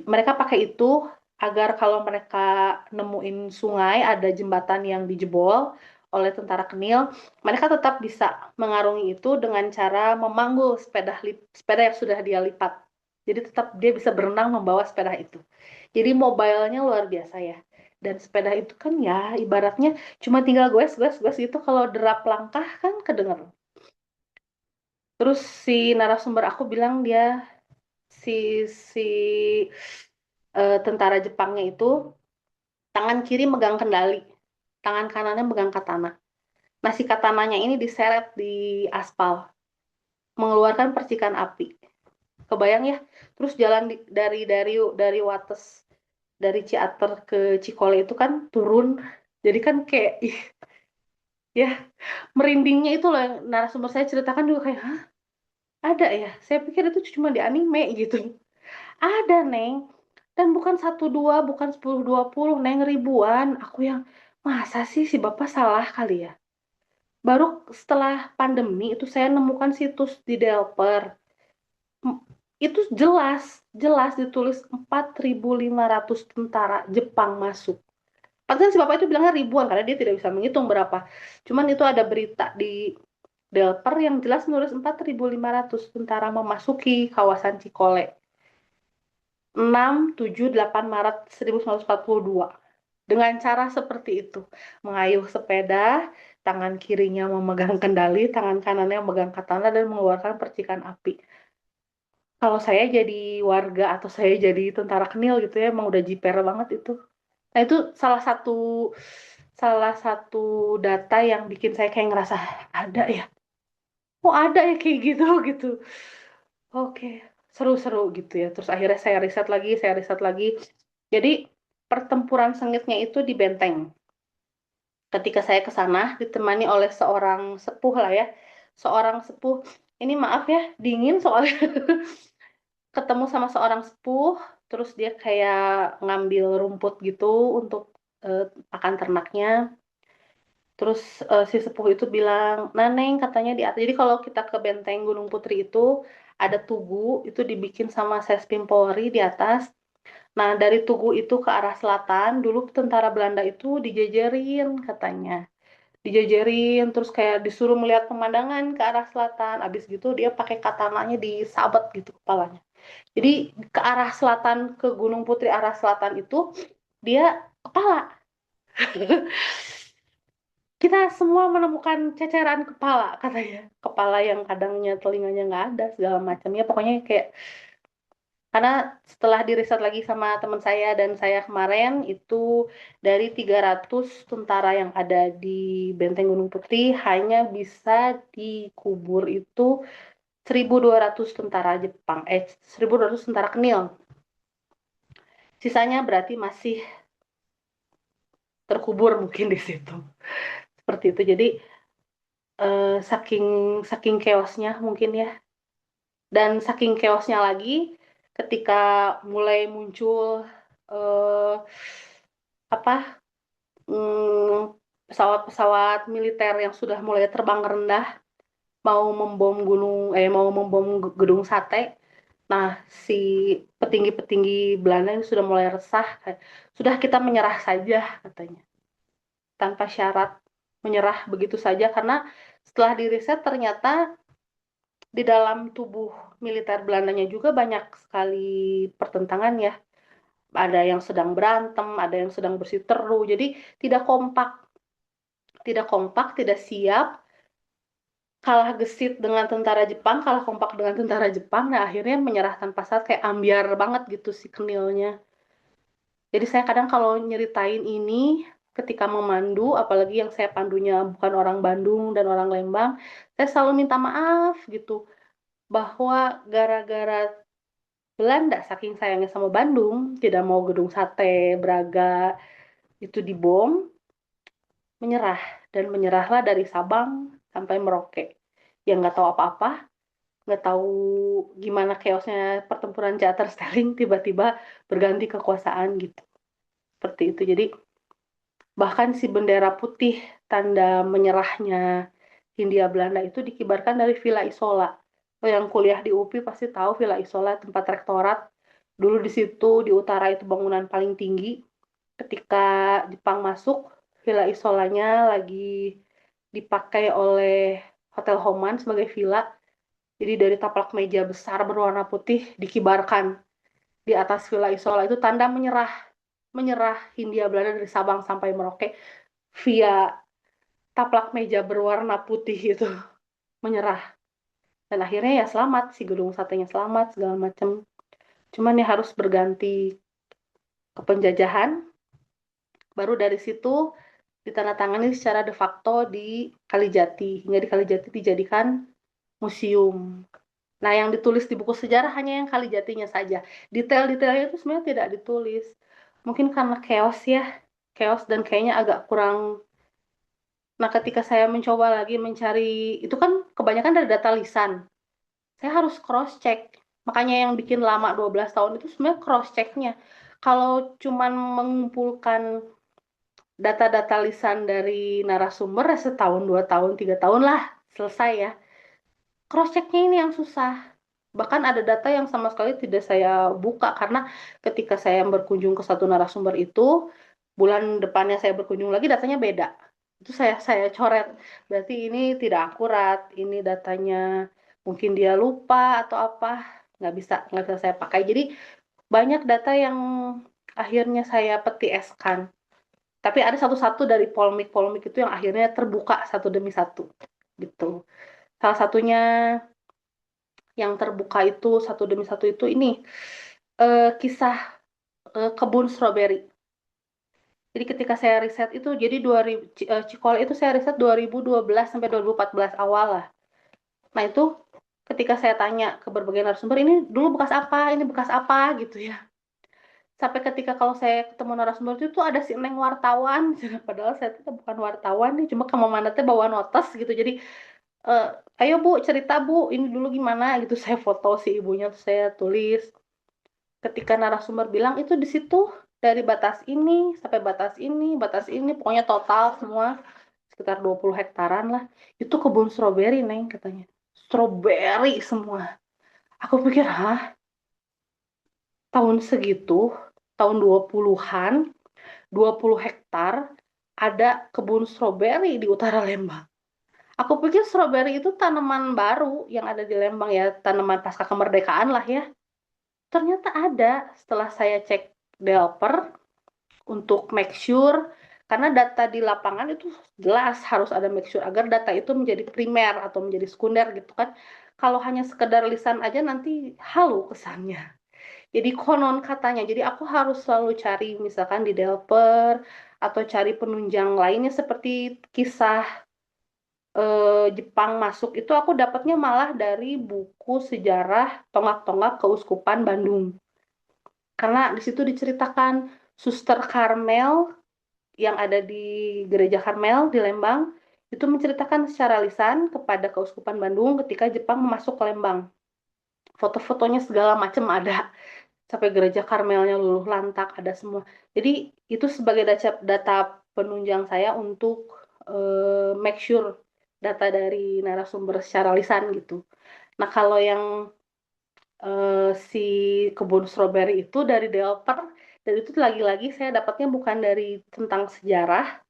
mereka pakai itu agar kalau mereka nemuin sungai, ada jembatan yang dijebol oleh tentara Kenil, mereka tetap bisa mengarungi itu dengan cara memanggul sepeda yang sudah dia lipat. Jadi tetap dia bisa berenang membawa sepeda itu. Jadi mobilenya luar biasa ya. Dan sepeda itu kan ya ibaratnya cuma tinggal goes goes goes itu kalau derap langkah kan kedenger. Terus si narasumber aku bilang dia si si tentara Jepangnya itu tangan kiri megang kendali, tangan kanannya megang katana. Nah, si katananya ini diseret di aspal, mengeluarkan percikan api. Kebayang ya? Terus jalan dari Wates, dari Ciater ke Cikole itu kan turun. Jadi kan kayak ya merindingnya itu loh yang narasumber saya ceritakan juga kayak, hah, ada ya? Saya pikir itu cuma di anime gitu. Ada, Neng. Dan bukan satu dua, bukan 10 20, Neng, ribuan. Aku yang masa sih si Bapak salah kali ya. Baru setelah pandemi itu saya nemukan situs di Delper. Itu jelas, jelas ditulis 4.500 tentara Jepang masuk. Padahal si Bapak itu bilangnya ribuan karena dia tidak bisa menghitung berapa. Cuman itu ada berita di Delper yang jelas nulis 4.500 tentara memasuki kawasan Cikole. 6, 7, 8 Maret 1942. Dengan cara seperti itu, mengayuh sepeda, tangan kirinya memegang kendali, tangan kanannya memegang katana dan mengeluarkan percikan api. Kalau saya jadi warga atau saya jadi tentara Kenil gitu ya, emang udah jiper banget itu. Nah, itu salah satu data yang bikin saya kayak ngerasa ada ya. Oh, ada ya kayak gitu gitu. Oke, seru-seru gitu ya. Terus akhirnya saya riset lagi. Jadi pertempuran sengitnya itu di Benteng. Ketika saya ke sana ditemani oleh seorang sepuh lah ya. Seorang sepuh. Ini maaf ya, dingin soalnya. Ketemu sama seorang sepuh, terus dia kayak ngambil rumput gitu untuk pakan ternaknya. Terus si sepuh itu bilang, nah Neng katanya di atas. Jadi kalau kita ke benteng Gunung Putri itu ada tugu, itu dibikin sama Sespim Polri di atas. Nah dari tugu itu ke arah selatan, dulu tentara Belanda itu dijejerin katanya. Dijejerin, terus kayak disuruh melihat pemandangan ke arah selatan. Abis gitu dia pakai katananya disabet gitu kepalanya. Jadi ke arah selatan, ke Gunung Putri arah selatan itu dia kepala. Kita semua menemukan ceceran kepala katanya, kepala yang kadangnya telinganya nggak ada segala macamnya, pokoknya kayak, karena setelah diriset lagi sama teman saya dan saya kemarin itu dari 300 tentara yang ada di Benteng Gunung Putri hanya bisa dikubur itu 1.200 tentara Jepang, 1.200 tentara Kenil, sisanya berarti masih terkubur mungkin di situ, seperti itu. Jadi saking saking chaosnya mungkin ya. Dan saking chaosnya lagi, ketika mulai muncul eh, apa pesawat-pesawat militer yang sudah mulai terbang rendah, mau membom gedung sate. Nah, si petinggi-petinggi Belanda ini sudah mulai resah, kayak, sudah kita menyerah saja katanya, tanpa syarat, menyerah begitu saja karena setelah diriset ternyata di dalam tubuh militer Belandanya juga banyak sekali pertentangan ya. Ada yang sedang berantem, ada yang sedang bersiteru. Jadi tidak kompak, tidak kompak, tidak siap. Kalah gesit dengan tentara Jepang, kalah kompak dengan tentara Jepang. Nah akhirnya menyerah tanpa saat, kayak ambiar banget gitu si Kenilnya. Jadi saya kadang kalau nyeritain ini ketika memandu, apalagi yang saya pandunya bukan orang Bandung dan orang Lembang, saya selalu minta maaf gitu bahwa gara-gara Belanda saking sayangnya sama Bandung, tidak mau gedung sate Braga itu dibom, menyerah. Dan menyerahlah dari Sabang sampai Merauke. Yang nggak tahu apa-apa, nggak tahu gimana chaosnya pertempuran Teater Sterling, tiba-tiba berganti kekuasaan gitu. Seperti itu. Jadi bahkan si bendera putih tanda menyerahnya Hindia Belanda itu dikibarkan dari Villa Isola. Yang kuliah di UPI pasti tahu Villa Isola, tempat rektorat. Dulu di situ di utara itu bangunan paling tinggi. Ketika Jepang masuk, Villa Isolanya lagi dipakai oleh Hotel Homan sebagai villa. Jadi dari taplak meja besar berwarna putih dikibarkan di atas Villa Isola, itu tanda menyerah, menyerah Hindia Belanda dari Sabang sampai Merauke via taplak meja berwarna putih itu, menyerah. Dan akhirnya ya selamat, si gedung satenya selamat segala macam. Cuman ya harus berganti ke penjajahan. Baru dari situ ditandatangani secara de facto di Kalijati, hingga di Kalijati dijadikan museum. Nah, yang ditulis di buku sejarah hanya yang Kalijatinya saja. Detail-detailnya itu sebenarnya tidak ditulis. Mungkin karena chaos ya, chaos dan kayaknya agak kurang. Nah, ketika saya mencoba lagi mencari, itu kan kebanyakan dari data lisan. Saya harus cross check. Makanya yang bikin lama 12 tahun itu sebenarnya cross checknya. Kalau cuman mengumpulkan data-data lisan dari narasumber, setahun, 2 tahun, 3 tahun lah selesai ya. Cross checknya ini yang susah. Bahkan ada data yang sama sekali tidak saya buka karena ketika saya berkunjung ke satu narasumber itu, bulan depannya saya berkunjung lagi datanya beda. Itu saya coret. Berarti ini tidak akurat, ini datanya mungkin dia lupa atau apa, nggak bisa saya pakai. Jadi banyak data yang akhirnya saya peti eskan. Tapi ada satu-satu dari polemik-polemik itu yang akhirnya terbuka satu demi satu gitu. Salah satunya yang terbuka itu satu demi satu itu ini kisah kebun stroberi. Jadi ketika saya riset itu, jadi 2000 Cikole itu saya riset 2012 sampai 2014 awal lah. Nah itu ketika saya tanya ke berbagai narasumber, ini dulu bekas apa, ini bekas apa gitu ya. Sampai ketika kalau saya ketemu narasumber itu tuh ada si neng wartawan, padahal saya itu bukan wartawan nih, cuma kemana teh bawa notes gitu. Jadi eh, ayo Bu cerita Bu, ini dulu gimana gitu. Saya foto si ibunya, terus saya tulis. Ketika narasumber bilang itu di situ dari batas ini sampai batas ini, pokoknya total semua sekitar 20 hektaran lah. Itu kebun stroberi, Neng, katanya. Stroberi semua. Aku pikir, hah? Tahun segitu, tahun 20-an, 20 hektar, ada kebun stroberi di utara Lembang. Aku pikir stroberi itu tanaman baru yang ada di Lembang ya, tanaman pasca kemerdekaan lah ya. Ternyata ada setelah saya cek developer untuk make sure, karena data di lapangan itu jelas harus ada make sure agar data itu menjadi primer atau menjadi sekunder gitu kan. Kalau hanya sekedar lisan aja nanti halu kesannya. Jadi konon katanya, jadi aku harus selalu cari misalkan di developer atau cari penunjang lainnya seperti kisah Jepang masuk itu aku dapatnya malah dari buku sejarah Tonggak-Tonggak Keuskupan Bandung. Karena di situ diceritakan Suster Karmel yang ada di Gereja Karmel di Lembang itu menceritakan secara lisan kepada Keuskupan Bandung ketika Jepang masuk ke Lembang. Foto-fotonya segala macam ada. Sampai gereja Karmelnya luluh lantak ada semua. Jadi itu sebagai data penunjang saya untuk make sure data dari narasumber secara lisan gitu. Nah kalau yang si kebun stroberi itu dari developer dan itu lagi-lagi saya dapatnya bukan dari tentang sejarah,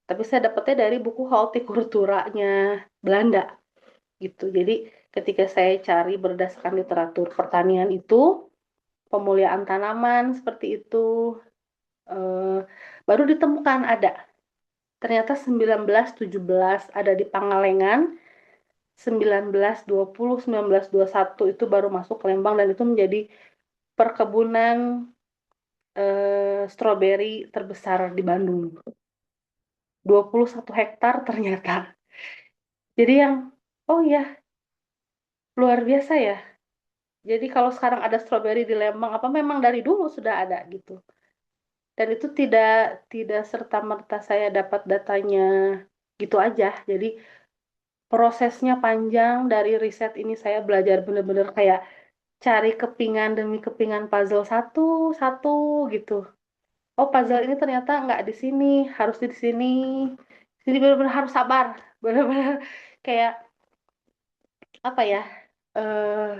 tapi saya dapatnya dari buku Hortikulturanya Belanda gitu. Jadi ketika saya cari berdasarkan literatur pertanian itu pemuliaan tanaman seperti itu eh, baru ditemukan ada. Ternyata 1917 ada di Pangalengan, 1920, 1921 itu baru masuk ke Lembang dan itu menjadi perkebunan stroberi terbesar di Bandung. 21 hektar ternyata. Jadi yang, oh ya, luar biasa ya. Jadi kalau sekarang ada stroberi di Lembang, apa memang dari dulu sudah ada gitu. Dan itu tidak serta-merta saya dapat datanya gitu aja. Jadi prosesnya panjang dari riset ini saya belajar bener-bener kayak cari kepingan demi kepingan puzzle satu-satu gitu. Oh puzzle ini ternyata nggak di sini, harus di sini. Jadi bener-bener harus sabar, bener-bener kayak apa ya? eh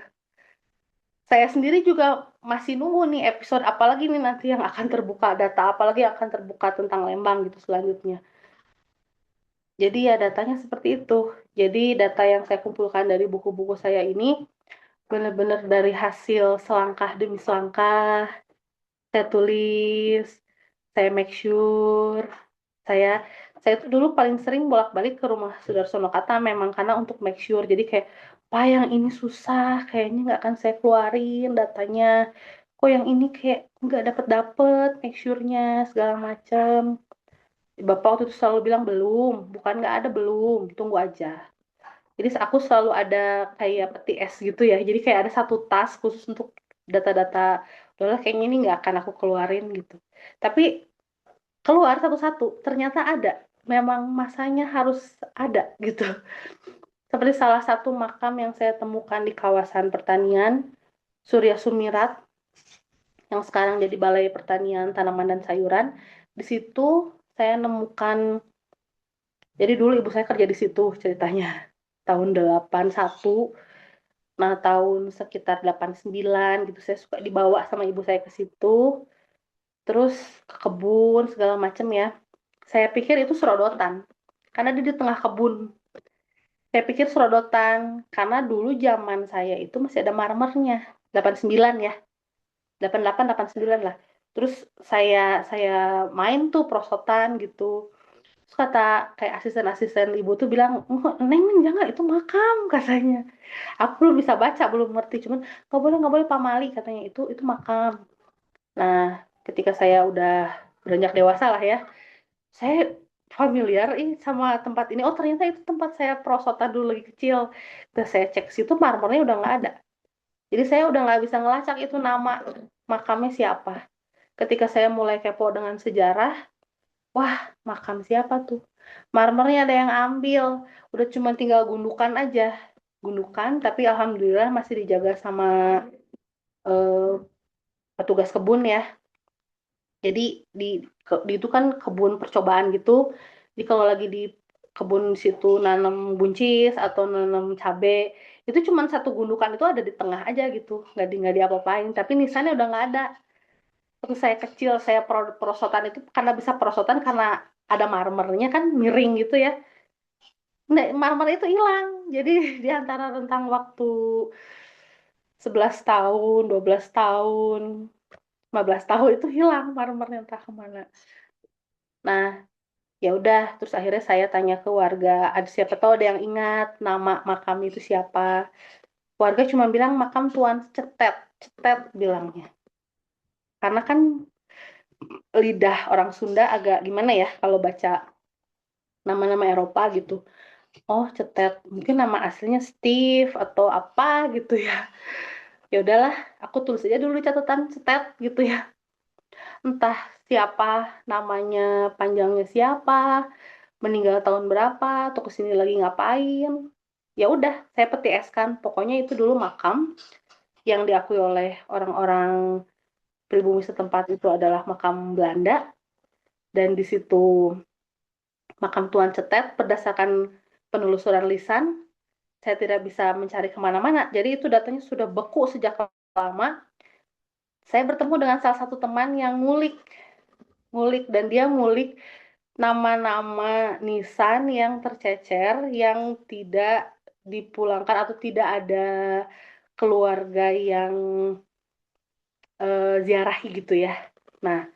saya sendiri juga masih nunggu nih episode apalagi nih nanti yang akan terbuka, data apalagi yang akan terbuka tentang Lembang gitu selanjutnya. Jadi ya datanya seperti itu. Jadi data yang saya kumpulkan dari buku-buku saya ini benar-benar dari hasil selangkah demi selangkah. Saya tulis, saya make sure, saya saya tuh dulu paling sering bolak-balik ke rumah Sudarsono Kata memang karena untuk make sure. Jadi kayak, Pak yang ini susah, kayaknya nggak akan saya keluarin datanya. Kok yang ini kayak nggak dapet-dapet make sure-nya segala macem. Bapak waktu itu selalu bilang belum, bukan nggak ada belum, tunggu aja. Jadi aku selalu ada kayak peti es gitu ya. Jadi kayak ada satu tas khusus untuk data-data. Udahlah kayaknya ini nggak akan aku keluarin gitu. Tapi keluar satu-satu, ternyata ada. Memang masanya harus ada gitu. Seperti salah satu makam yang saya temukan di kawasan pertanian, Surya Sumirat, yang sekarang jadi Balai Pertanian Tanaman dan Sayuran. Di situ saya nemukan, jadi dulu ibu saya kerja di situ ceritanya. Tahun 81. Nah, tahun sekitar 89 gitu saya suka dibawa sama ibu saya ke situ, terus ke kebun segala macam ya. Saya pikir itu serodotan karena dia di tengah kebun. Saya pikir serodotan karena dulu zaman saya itu masih ada marmernya. 89 ya. 88 89 lah. Terus saya main tuh prosotan gitu. Terus kata kayak asisten-asisten ibu tuh bilang, "Oh, Neng, Neng, jangan itu makam," katanya. Aku belum bisa baca, belum ngerti, cuman nggak boleh pamali katanya itu makam. Nah, ketika saya udah beranjak dewasa lah ya, saya familiar sama tempat ini. Oh ternyata itu tempat saya prosotan dulu lagi kecil. Terus saya cek situ marmernya udah nggak ada. Jadi saya udah nggak bisa ngelacak itu nama makamnya siapa. Ketika saya mulai kepo dengan sejarah, wah makam siapa tuh? Marmernya ada yang ambil, udah cuma tinggal gundukan aja. Gundukan, tapi alhamdulillah masih dijaga sama eh, petugas kebun ya. Jadi di itu kan kebun percobaan gitu. Jadi kalau lagi kebun di situ nanam buncis atau nanam cabe, itu cuma satu gundukan itu ada di tengah aja gitu, nggak diapa-apain. Tapi nisannya udah nggak ada. Terus saya kecil, saya perosotan itu karena bisa perosotan karena ada marmernya kan miring gitu ya. Nggak, marmer itu hilang. Jadi di antara rentang waktu 11 tahun, 12 tahun, 15 tahun itu hilang marmernya entah kemana. Nah, ya udah, terus akhirnya saya tanya ke warga, ada siapa tahu ada yang ingat nama makam itu siapa. Warga cuma bilang makam Tuan Cetet, Cetet bilangnya. Karena kan lidah orang Sunda agak gimana ya kalau baca nama-nama Eropa gitu. Oh, Cetet, mungkin nama aslinya Steve atau apa gitu ya. Ya udahlah, aku tulis aja dulu catatan Cetet gitu ya. Entah siapa namanya, panjangnya siapa, meninggal tahun berapa, atau kesini lagi ngapain. Ya udah, saya petieskan. Pokoknya itu dulu makam yang diakui oleh orang-orang pribumi setempat itu adalah makam Belanda, dan di situ makam Tuan Cetet berdasarkan penelusuran lisan saya tidak bisa mencari kemana-mana. Jadi itu datanya sudah beku sejak lama. Saya bertemu dengan salah satu teman yang ngulik dan dia ngulik nama-nama nisan yang tercecer yang tidak dipulangkan atau tidak ada keluarga yang ziarahi gitu ya. Nah,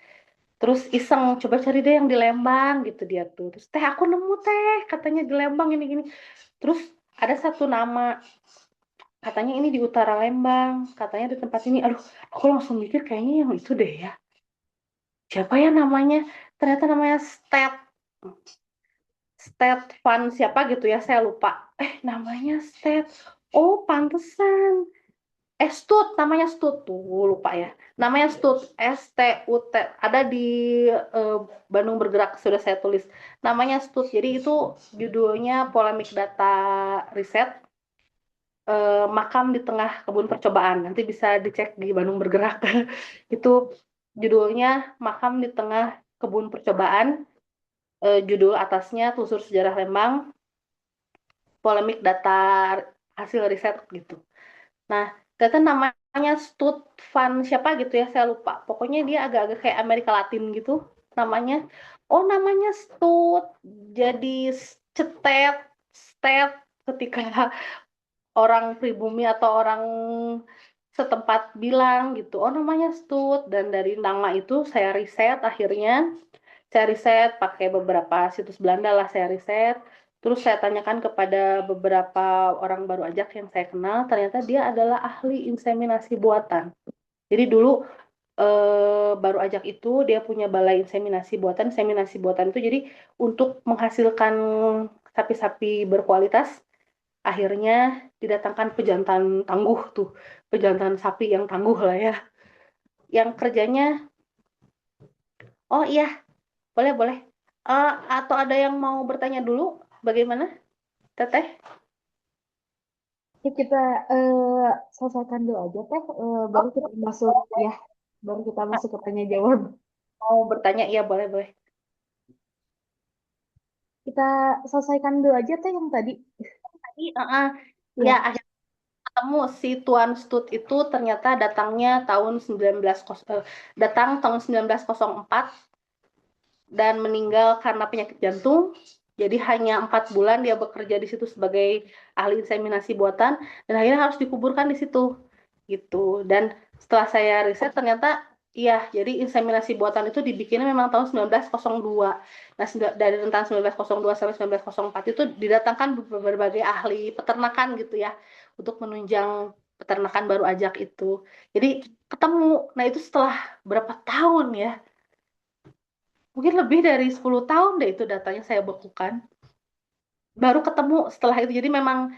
terus iseng coba cari deh yang di Lembang gitu dia tuh. Terus teh aku nemu teh katanya di Lembang ini gini. Terus ada satu nama katanya ini di utara Lembang, katanya di tempat ini. Aduh, aku langsung mikir kayaknya yang itu deh ya. Siapa ya namanya? Ternyata namanya State Fund siapa gitu ya, saya lupa. Namanya State. Oh, pantesan. Stut, namanya Stut tuh, lupa ya. Namanya Stut, STUT. Ada di eh, Bandung Bergerak sudah saya tulis. Namanya Stut. Jadi itu judulnya Polemik Data Riset, makam di tengah kebun percobaan. Nanti bisa dicek di Bandung Bergerak. Itu judulnya makam di tengah kebun percobaan. Judul atasnya Telusur Sejarah Lembang, Polemik Data Hasil Riset gitu. Nah, ternyata namanya Stud Van siapa gitu ya, saya lupa. Pokoknya dia agak-agak kayak Amerika Latin gitu namanya. Oh, namanya Stud. Jadi cetet, stet ketika orang pribumi atau orang setempat bilang gitu. Oh, namanya Stud. Dan dari nama itu saya riset akhirnya. Saya riset pakai beberapa situs Belanda lah, saya riset. Terus saya tanyakan kepada beberapa orang baru ajak yang saya kenal, ternyata dia adalah ahli inseminasi buatan. Jadi dulu baru ajak itu dia punya balai inseminasi buatan. Inseminasi buatan itu jadi untuk menghasilkan sapi-sapi berkualitas, akhirnya didatangkan pejantan tangguh tuh, pejantan sapi yang tangguh lah ya, yang kerjanya, oh iya, boleh, boleh. Atau ada yang mau bertanya dulu? Bagaimana, Teteh? Ya, kita selesaikan dulu aja teh, baru Oh, kita masuk ya, baru kita masuk ke tanya jawab. mau bertanya? Iya, boleh, boleh. Kita selesaikan dulu aja teh yang tadi. Tadi, ya, Ya, akhirnya ketemu si Tuan Stut itu ternyata datang tahun 1904 dan meninggal karena penyakit jantung. Jadi hanya 4 bulan dia bekerja di situ sebagai ahli inseminasi buatan dan akhirnya harus dikuburkan di situ gitu. Dan setelah saya riset ternyata iya, jadi inseminasi buatan itu dibikinnya memang tahun 1902. Nah, dari rentang 1902 sampai 1904 itu didatangkan berbagai ahli peternakan gitu ya untuk menunjang peternakan baru ajak itu. Jadi ketemu. Nah, itu setelah berapa tahun ya? Mungkin lebih dari 10 tahun deh itu datanya saya bekukan. Baru ketemu setelah itu. Jadi memang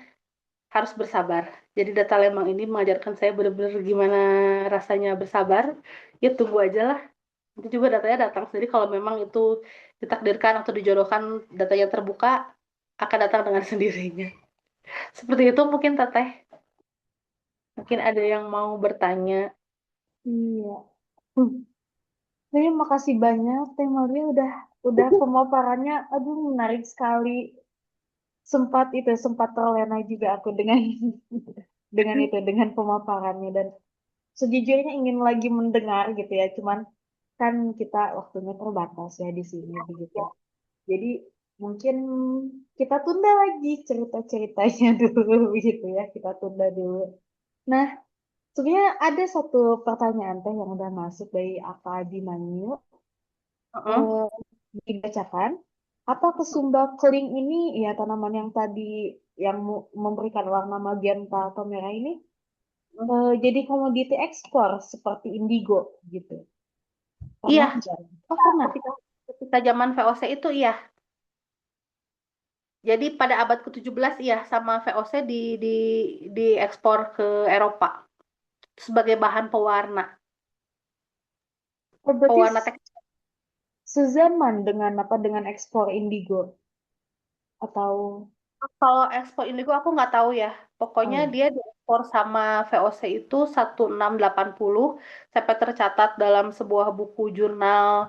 harus bersabar. Jadi data Lembang ini mengajarkan saya benar-benar gimana rasanya bersabar. Ya tunggu aja lah. Nanti juga datanya datang sendiri kalau memang itu ditakdirkan atau dijodohkan datanya terbuka, akan datang dengan sendirinya. Seperti itu mungkin Teteh. Mungkin ada yang mau bertanya. iya. Terima kasih banyak Teh Maria udah pemaparannya, aduh menarik sekali. sempat terlena juga aku dengan dengan pemaparannya dan sejujurnya ingin lagi mendengar gitu ya, cuman kan kita waktunya terbatas ya di sini begitu. Jadi mungkin kita tunda lagi cerita-ceritanya dulu begitu ya, kita tunda dulu. Nah, sebenarnya ada satu pertanyaan teh yang udah masuk dari Aka Abimanyu, Heeh. eh, dibacakan. Apa kesumba keling ini ya tanaman yang tadi yang memberikan warna magenta atau merah ini jadi komoditi ekspor seperti indigo gitu. Iya, Pernah nggak? Oh pernah. ketika ketika zaman VOC itu iya. Jadi pada abad ke-17 iya sama VOC diekspor ke Eropa sebagai bahan pewarna. Oh, berarti Pewarna teks. sezaman dengan apa dengan ekspor indigo atau Kalau ekspor indigo aku nggak tahu ya. Pokoknya oh, dia diekspor sama VOC itu 1680 sampai tercatat dalam sebuah buku jurnal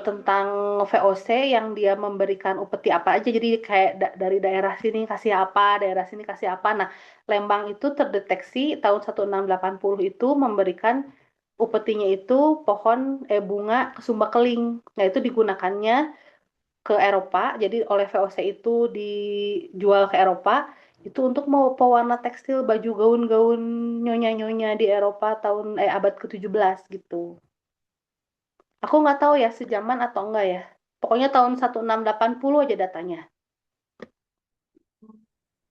tentang VOC yang dia memberikan upeti apa aja. Jadi kayak dari daerah sini kasih apa, daerah sini kasih apa. Nah, Lembang itu terdeteksi tahun 1680 itu memberikan upetinya itu pohon bunga kesumba keling. Nah, itu digunakannya ke Eropa. Jadi oleh VOC itu dijual ke Eropa itu untuk mau pewarna tekstil baju gaun-gaun nyonya-nyonya di Eropa tahun abad ke-17 gitu. Aku nggak tahu ya sejaman atau enggak ya. Pokoknya tahun 1680 aja datanya.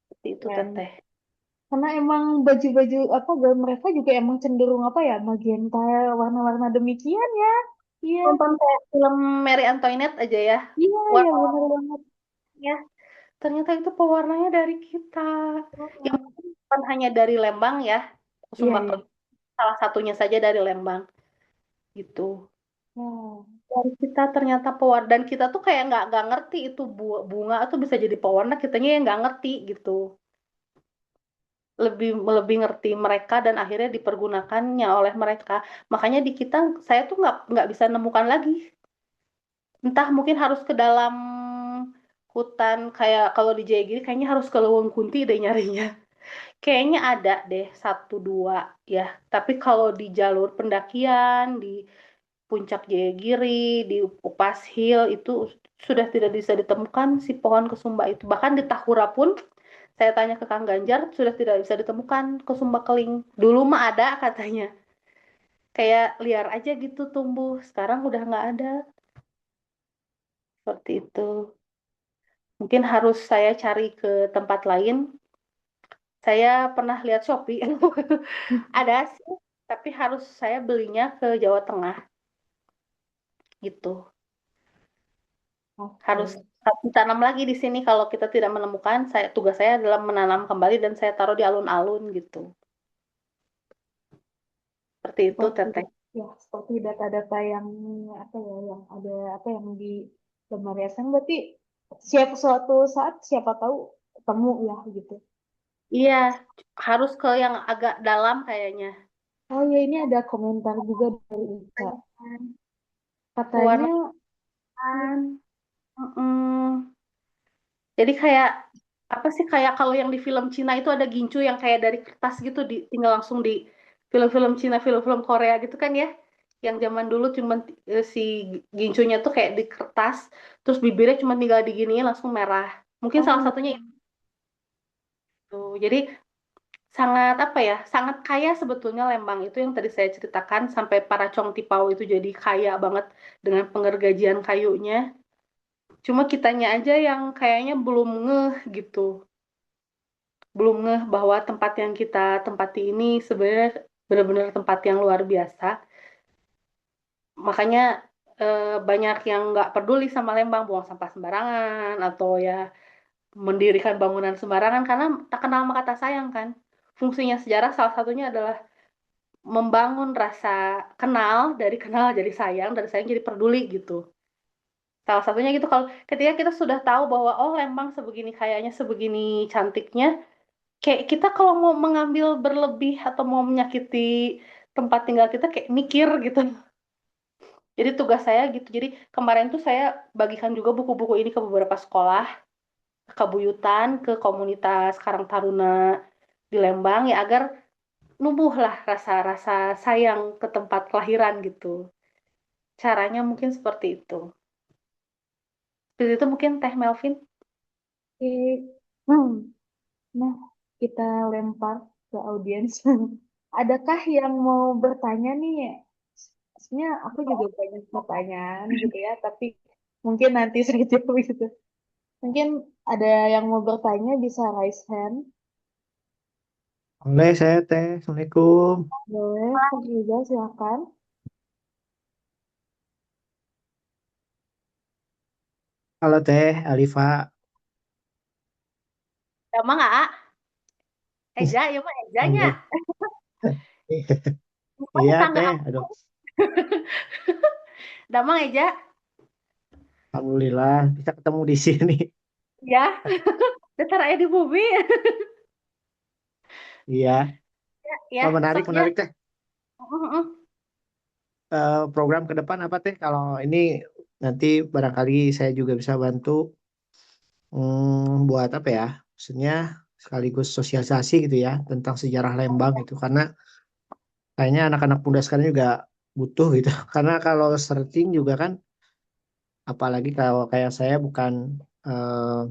Seperti itu keren. Teteh. Karena emang baju-baju apa gaun mereka juga emang cenderung apa ya magenta warna-warna demikian ya. Iya, Nonton kayak film Mary Antoinette aja ya. iya, iya bener Warna-warnanya banget. ternyata itu pewarnanya dari kita. Yang Oh, bukan hanya dari Lembang ya. iya, Sumba iya. salah satunya saja dari Lembang gitu. Oh, Dari kita ternyata pewarna dan kita tuh kayak nggak ngerti itu bunga tuh bisa jadi pewarna kitanya yang nggak ngerti gitu. lebih lebih ngerti mereka dan akhirnya dipergunakannya oleh mereka. Makanya di kita saya tuh nggak bisa nemukan lagi. Entah mungkin harus ke dalam hutan kayak kalau di Jaya Giri kayaknya harus ke Leweng Kunti deh nyarinya. Kayaknya ada deh satu dua ya. Tapi kalau di jalur pendakian di Puncak Jayagiri, di Upas Hill itu sudah tidak bisa ditemukan si pohon kesumba itu. Bahkan di Tahura pun saya tanya ke Kang Ganjar sudah tidak bisa ditemukan kesumba keling. Dulu mah ada katanya. Kayak liar aja gitu tumbuh. Sekarang udah nggak ada. Seperti itu. Mungkin harus saya cari ke tempat lain. Saya pernah lihat Shopee. Ada sih, tapi harus saya belinya ke Jawa Tengah gitu. Harus oke. ditanam lagi di sini kalau kita tidak menemukan. Tugas saya adalah menanam kembali dan saya taruh di alun-alun gitu. Seperti itu, Seperti Teteh. ya, seperti data-data yang apa ya, yang ada apa yang di lembar yayasan berarti suatu saat siapa tahu temu ya gitu. Iya, harus ke yang agak dalam kayaknya. Oh ya ini ada komentar juga dari Ica. Katanya Pewarnaan. Mm-mm. Jadi kayak apa sih kayak kalau yang di film Cina itu ada gincu yang kayak dari kertas gitu tinggal langsung di film-film Cina, film-film Korea gitu kan ya. Yang zaman dulu cuman si gincunya tuh kayak di kertas, terus bibirnya cuma tinggal diginiin langsung merah. Mungkin salah oh satunya itu. Jadi sangat apa ya, sangat kaya sebetulnya Lembang itu yang tadi saya ceritakan sampai para Chong Tipau itu jadi kaya banget dengan penggergajian kayunya. Cuma kitanya aja yang kayaknya belum ngeh gitu. Belum ngeh bahwa tempat yang kita tempati ini sebenarnya benar-benar tempat yang luar biasa. Makanya banyak yang nggak peduli sama Lembang, buang sampah sembarangan atau ya mendirikan bangunan sembarangan karena tak kenal maka kata sayang kan. Fungsinya sejarah salah satunya adalah membangun rasa kenal, dari kenal jadi sayang, dari sayang jadi peduli gitu. Salah satunya gitu kalau ketika kita sudah tahu bahwa oh Lembang sebegini kayaknya, sebegini cantiknya, kayak kita kalau mau mengambil berlebih atau mau menyakiti tempat tinggal kita kayak mikir gitu. Jadi tugas saya gitu. Jadi kemarin tuh saya bagikan juga buku-buku ini ke beberapa sekolah kabuyutan ke komunitas Karang Taruna di Lembang ya agar numbuhlah rasa-rasa sayang ke tempat kelahiran gitu. Caranya mungkin seperti itu. Seperti itu mungkin Teh Melvin. Oke. Hmm. Nah, kita lempar ke audiens. Adakah yang mau bertanya nih? Sebenarnya aku juga banyak pertanyaan gitu ya, tapi mungkin nanti saya jawab gitu. Mungkin ada yang mau bertanya bisa raise hand. Boleh saya teh. Assalamualaikum. Boleh, Kak Riza, silakan. Halo teh, Alifa. Ya mah nggak? Eja, ya mah Ejanya. Panggil. Pokoknya Iya tangga teh, aku. aduh. Damang Eja. Alhamdulillah bisa ketemu di sini. Ya, dasar ayah di bumi. Iya. Ya, Oh, menarik, soknya. menarik teh. Program ke depan apa teh? Kalau ini nanti barangkali saya juga bisa bantu buat apa ya? Maksudnya sekaligus sosialisasi gitu ya tentang sejarah Lembang gitu. Karena kayaknya anak-anak muda sekarang juga butuh gitu. Karena kalau searching juga kan, apalagi kalau kayak saya bukan eh,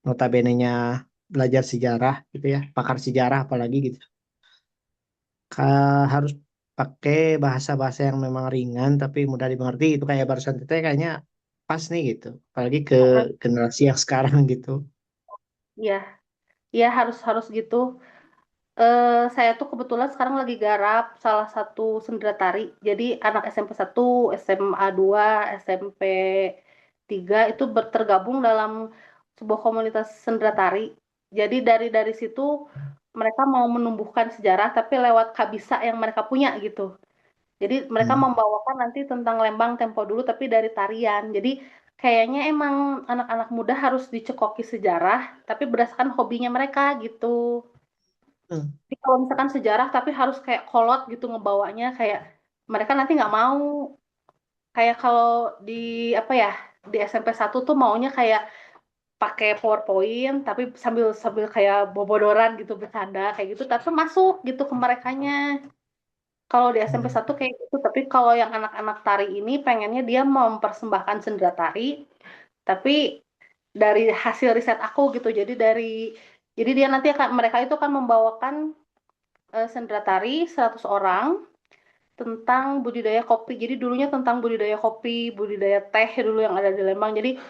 notabene-nya belajar sejarah gitu ya, pakar sejarah apalagi gitu. Harus pakai bahasa-bahasa yang memang ringan tapi mudah dimengerti itu kayak barusan kita kayaknya pas nih gitu. Apalagi ke generasi yang sekarang gitu. Iya, iya harus harus gitu. Saya tuh kebetulan sekarang lagi garap salah satu sendera tari. Jadi anak SMP 1, SMA 2, SMP 3 itu tergabung dalam sebuah komunitas sendera tari. Jadi dari situ mereka mau menumbuhkan sejarah tapi lewat kabisa yang mereka punya gitu. Jadi mereka Hmm. membawakan nanti tentang Lembang Tempo dulu tapi dari tarian. Jadi kayaknya emang anak-anak muda harus dicekoki sejarah tapi berdasarkan hobinya mereka gitu. Hmm. Jadi kalau misalkan sejarah tapi harus kayak kolot gitu ngebawanya kayak mereka nanti nggak mau. Kayak kalau di apa ya di SMP 1 tuh maunya kayak pakai PowerPoint tapi sambil sambil kayak bobodoran gitu bercanda kayak gitu tapi masuk gitu ke merekanya. Kalau di SMP 1 kayak gitu, tapi kalau yang anak-anak tari ini pengennya dia mempersembahkan sendera tari, tapi dari hasil riset aku gitu. Jadi dia nanti akan mereka itu akan membawakan sendera tari 100 orang tentang budidaya kopi. Jadi dulunya tentang budidaya kopi, budidaya teh dulu yang ada di Lembang. Jadi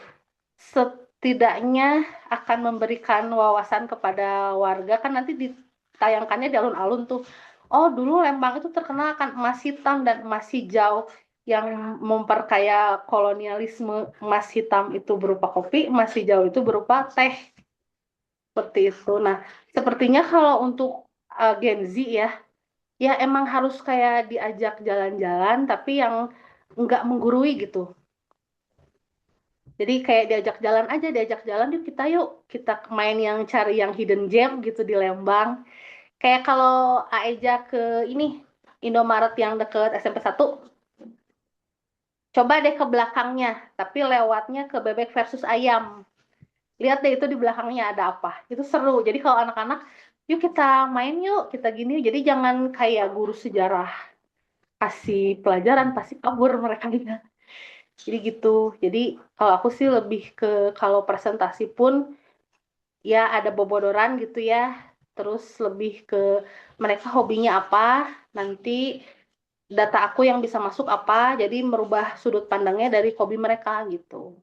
setidaknya akan memberikan wawasan kepada warga kan nanti ditayangkannya di alun-alun tuh. Oh, dulu Lembang itu terkenal akan emas hitam dan emas hijau yang memperkaya kolonialisme. Emas hitam itu berupa kopi, emas hijau itu berupa teh seperti itu. Nah, sepertinya kalau untuk Gen Z ya, ya emang harus kayak diajak jalan-jalan tapi yang nggak menggurui gitu. Jadi kayak diajak jalan yuk kita main yang cari yang hidden gem gitu di Lembang. Kayak kalau Aeja ke ini Indomaret yang deket SMP 1, coba deh ke belakangnya, tapi lewatnya ke bebek versus ayam. Lihat deh itu di belakangnya ada apa. Itu seru. Jadi kalau anak-anak, yuk kita main yuk, kita gini. Jadi jangan kayak guru sejarah kasih pelajaran pasti kabur mereka. Jadi gitu. Jadi kalau aku sih lebih ke kalau presentasi pun ya ada bobodoran gitu ya. Terus lebih ke mereka hobinya apa, nanti data aku yang bisa masuk apa, jadi merubah sudut pandangnya dari hobi mereka gitu.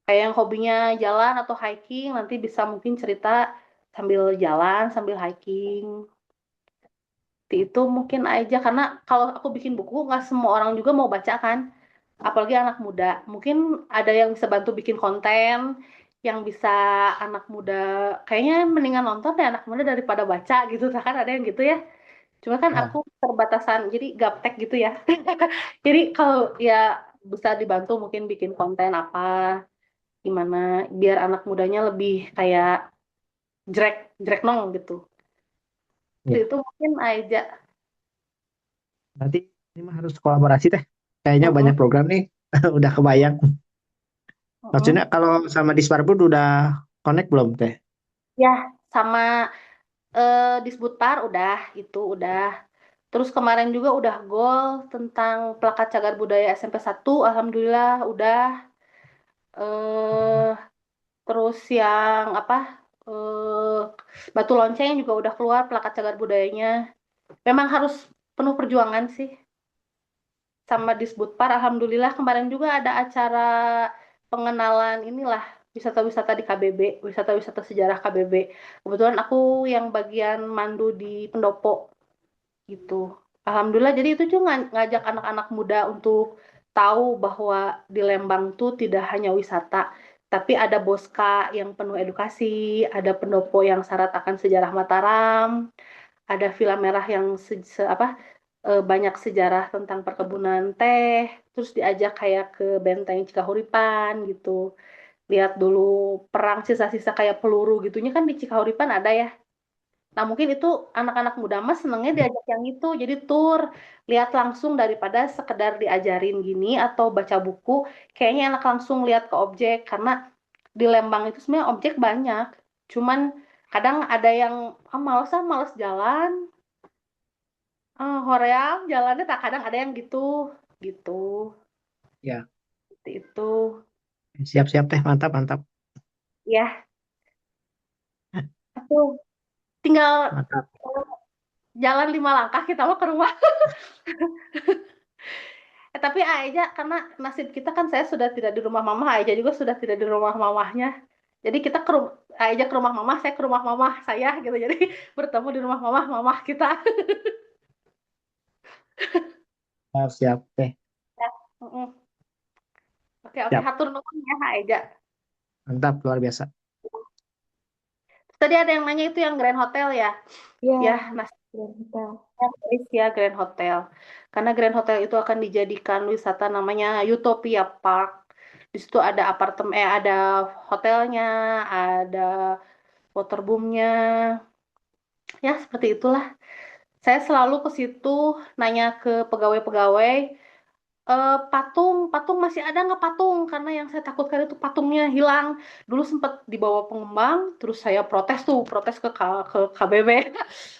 Kayak yang hobinya jalan atau hiking, nanti bisa mungkin cerita sambil jalan, sambil hiking. Itu mungkin aja, karena kalau aku bikin buku, nggak semua orang juga mau baca kan. Apalagi anak muda. Mungkin ada yang bisa bantu bikin konten, yang bisa anak muda, kayaknya mendingan nonton deh anak muda daripada baca gitu, kan ada yang gitu ya. Cuma kan aku Ya, terbatasan, jadi gaptek gitu ya. Jadi kalau ya bisa dibantu mungkin bikin konten apa, gimana, biar anak mudanya lebih kayak Drake, Drake Nong gitu. ya. Itu mungkin aja. Nanti ini mah harus kolaborasi teh. Kayaknya Mm-mm. banyak program nih. Udah kebayang. Mm-mm. Maksudnya kalau sama Disbarbud udah connect belum teh? Ya, sama Disbudpar udah, itu udah. Terus kemarin juga udah goal tentang Plakat Cagar Budaya SMP 1, alhamdulillah udah. eh Terus yang apa? eh Batu Lonceng juga udah keluar Plakat Cagar Budayanya. Memang harus penuh perjuangan sih. Sama Disbudpar, alhamdulillah kemarin juga ada acara pengenalan inilah wisata-wisata di KBB, wisata-wisata sejarah KBB. Kebetulan aku yang bagian mandu di pendopo gitu. Alhamdulillah, jadi itu juga ngajak anak-anak muda untuk tahu bahwa di Lembang tuh tidak hanya wisata, tapi ada Boska yang penuh edukasi, ada pendopo yang syarat akan sejarah Mataram, ada Villa Merah yang banyak sejarah tentang perkebunan teh, terus diajak kayak ke Benteng Cikahuripan gitu. Lihat dulu perang sisa-sisa kayak peluru gitunya kan di Cikahuripan ada ya. Nah, mungkin itu anak-anak muda mas senengnya diajak yang itu. Jadi tur, lihat langsung daripada sekedar diajarin gini atau baca buku. Kayaknya enak langsung lihat ke objek. Karena di Lembang itu sebenarnya objek banyak. Cuman kadang ada yang males jalan. Hoream jalannya tak kadang ada yang gitu. Gitu. Ya, Seperti itu. siap-siap teh, mantap mantap. Ya, aku tinggal Mantap. jalan 5 langkah kita mau ke rumah. Tapi Aja, karena nasib kita kan saya sudah tidak di rumah mama, Aja juga sudah tidak di rumah mamahnya. Jadi kita Aja ke rumah mama, saya ke rumah mama saya gitu. Jadi bertemu di rumah mama, mamah kita. Siap, siap teh. Ya. Mm-mm. Oke, oke, Siap. hatur nuhun ya Aja. Mantap, luar biasa. Tadi ada yang nanya itu yang Grand Hotel ya. Ya, Ya, nah Grand Hotel. ya Grand Hotel. Karena Grand Hotel itu akan dijadikan wisata namanya Utopia Park. Di situ ada apartemen, ada hotelnya, ada waterboomnya. Ya, seperti itulah. Saya selalu ke situ nanya ke pegawai-pegawai, patung, patung masih ada nggak patung? Karena yang saya takutkan itu patungnya hilang. Dulu sempat dibawa pengembang, terus saya protes tuh, protes ke KBB.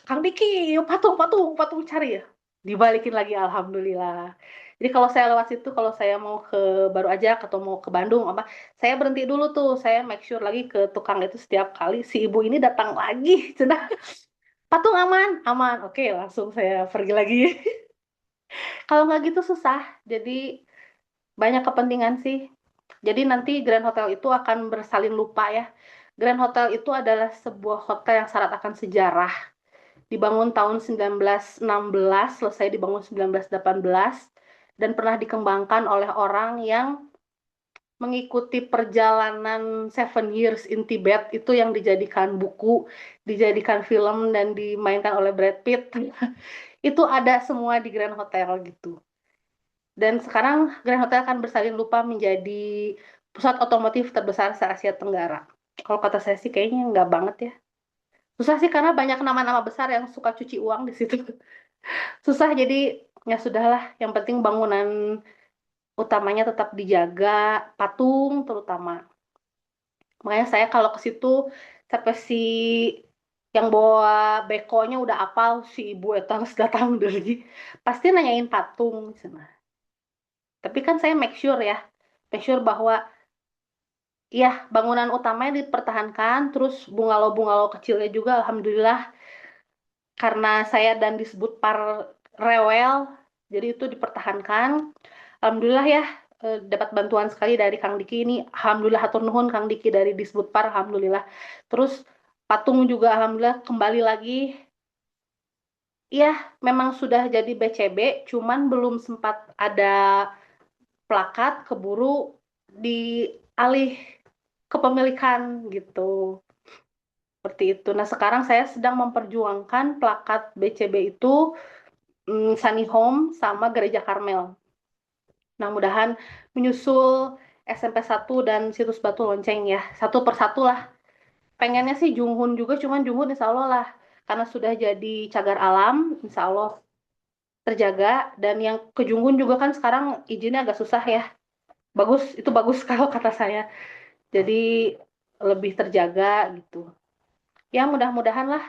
Kang Diki, yuk patung, patung, patung cari ya. Dibalikin lagi, alhamdulillah. Jadi kalau saya lewat situ, kalau saya mau ke Baru Ajak atau mau ke Bandung, saya berhenti dulu tuh, saya make sure lagi ke tukang itu setiap kali si ibu ini datang lagi, cenah. Patung aman, aman. Oke, langsung saya pergi lagi. Kalau nggak gitu susah. Jadi banyak kepentingan sih. Jadi nanti Grand Hotel itu akan bersalin lupa ya. Grand Hotel itu adalah sebuah hotel yang syarat akan sejarah. Dibangun tahun 1916, selesai dibangun 1918, dan pernah dikembangkan oleh orang yang mengikuti perjalanan Seven Years in Tibet itu yang dijadikan buku, dijadikan film dan dimainkan oleh Brad Pitt. Itu ada semua di Grand Hotel gitu. Dan sekarang Grand Hotel akan bersalin lupa menjadi pusat otomotif terbesar se-Asia Tenggara. Kalau kata saya sih kayaknya nggak banget ya. Susah sih karena banyak nama-nama besar yang suka cuci uang di situ. Susah jadi ya sudahlah. Yang penting bangunan utamanya tetap dijaga, patung terutama. Makanya saya kalau ke situ sampai si yang bawa bekonya udah apal si ibu eta harus datang dari pasti nanyain patung sana. Tapi kan saya make sure bahwa ya bangunan utamanya dipertahankan, terus bungalow-bungalow kecilnya juga alhamdulillah karena saya dan disebut par rewel, jadi itu dipertahankan. Alhamdulillah ya, dapat bantuan sekali dari Kang Diki ini. Alhamdulillah hatur nuhun Kang Diki dari Disbudpar, alhamdulillah. Terus patung juga alhamdulillah kembali lagi. Iya, memang sudah jadi BCB, cuman belum sempat ada plakat keburu dialih kepemilikan gitu. Seperti itu. Nah, sekarang saya sedang memperjuangkan plakat BCB itu Sunny Home sama Gereja Karmel. Nah, mudahan menyusul SMP 1 dan situs Batu Lonceng ya. Satu persatu lah. Pengennya sih Junghun juga, cuman Junghun insya Allah lah. Karena sudah jadi cagar alam, insya Allah terjaga. Dan yang ke Junghun juga kan sekarang izinnya agak susah ya. Bagus, itu bagus kalau kata saya. Jadi lebih terjaga gitu. Ya mudah-mudahan lah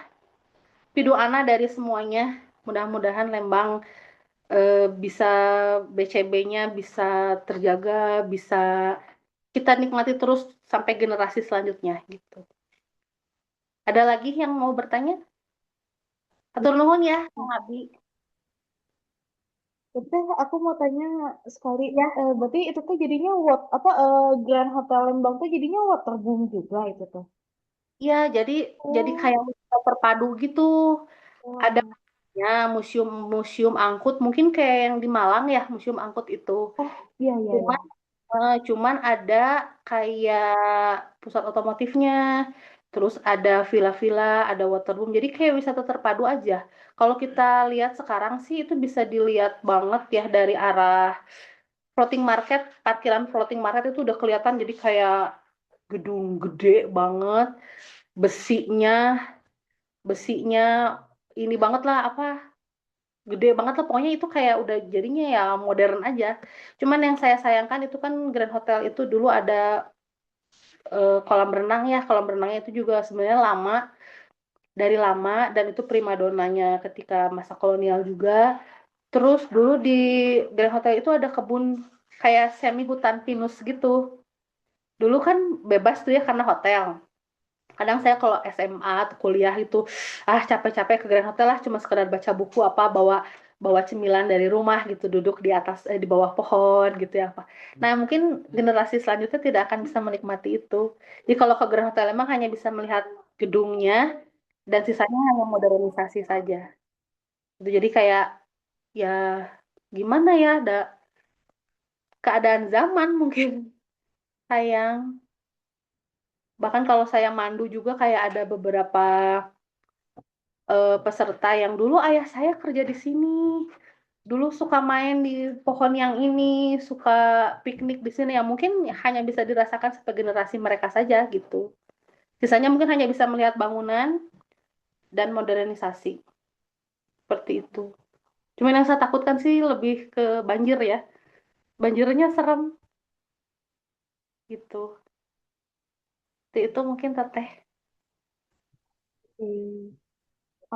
piduana dari semuanya. Mudah-mudahan Lembang bisa BCB-nya bisa terjaga, bisa kita nikmati terus sampai generasi selanjutnya gitu. Ada lagi yang mau bertanya? Atur nuhun ya, Kang Abi. Tapi aku mau tanya sekali, Ya, berarti itu tuh jadinya Grand Hotel Lembang tuh jadinya waterboom juga itu tuh. iya jadi Oh, kayak wisata terpadu gitu. Ada wah. ya museum museum angkut mungkin kayak yang di Malang ya, museum angkut itu. Oh, iya iya iya. Cuman cuman ada kayak pusat otomotifnya, terus ada villa-villa, ada waterboom. Jadi kayak wisata terpadu aja. Kalau kita lihat sekarang sih itu bisa dilihat banget ya dari arah floating market, parkiran floating market itu udah kelihatan jadi kayak gedung gede banget, besinya, besinya ini banget lah apa gede banget lah pokoknya itu kayak udah jadinya ya modern aja. Cuman yang saya sayangkan itu kan Grand Hotel itu dulu ada kolam renang ya, kolam renangnya itu juga sebenarnya lama dari lama dan itu primadonanya ketika masa kolonial juga. Terus dulu di Grand Hotel itu ada kebun kayak semi hutan pinus gitu. Dulu kan bebas tuh ya karena hotel. Kadang saya kalau SMA atau kuliah itu capek-capek ke Grand Hotel lah cuma sekedar baca buku apa bawa bawa cemilan dari rumah gitu duduk di atas di bawah pohon gitu ya Pak. Nah mungkin generasi selanjutnya tidak akan bisa menikmati itu. Jadi kalau ke Grand Hotel emang hanya bisa melihat gedungnya dan sisanya hanya modernisasi saja. Itu jadi kayak ya gimana ya ada keadaan zaman mungkin sayang. Bahkan kalau saya mandu juga kayak ada beberapa peserta yang dulu ayah saya kerja di sini, dulu suka main di pohon yang ini, suka piknik di sini, ya mungkin hanya bisa dirasakan sampai generasi mereka saja gitu. Sisanya mungkin hanya bisa melihat bangunan dan modernisasi seperti itu. Cuman yang saya takutkan sih lebih ke banjir ya, banjirnya serem gitu. Itu mungkin teteh. Hmm.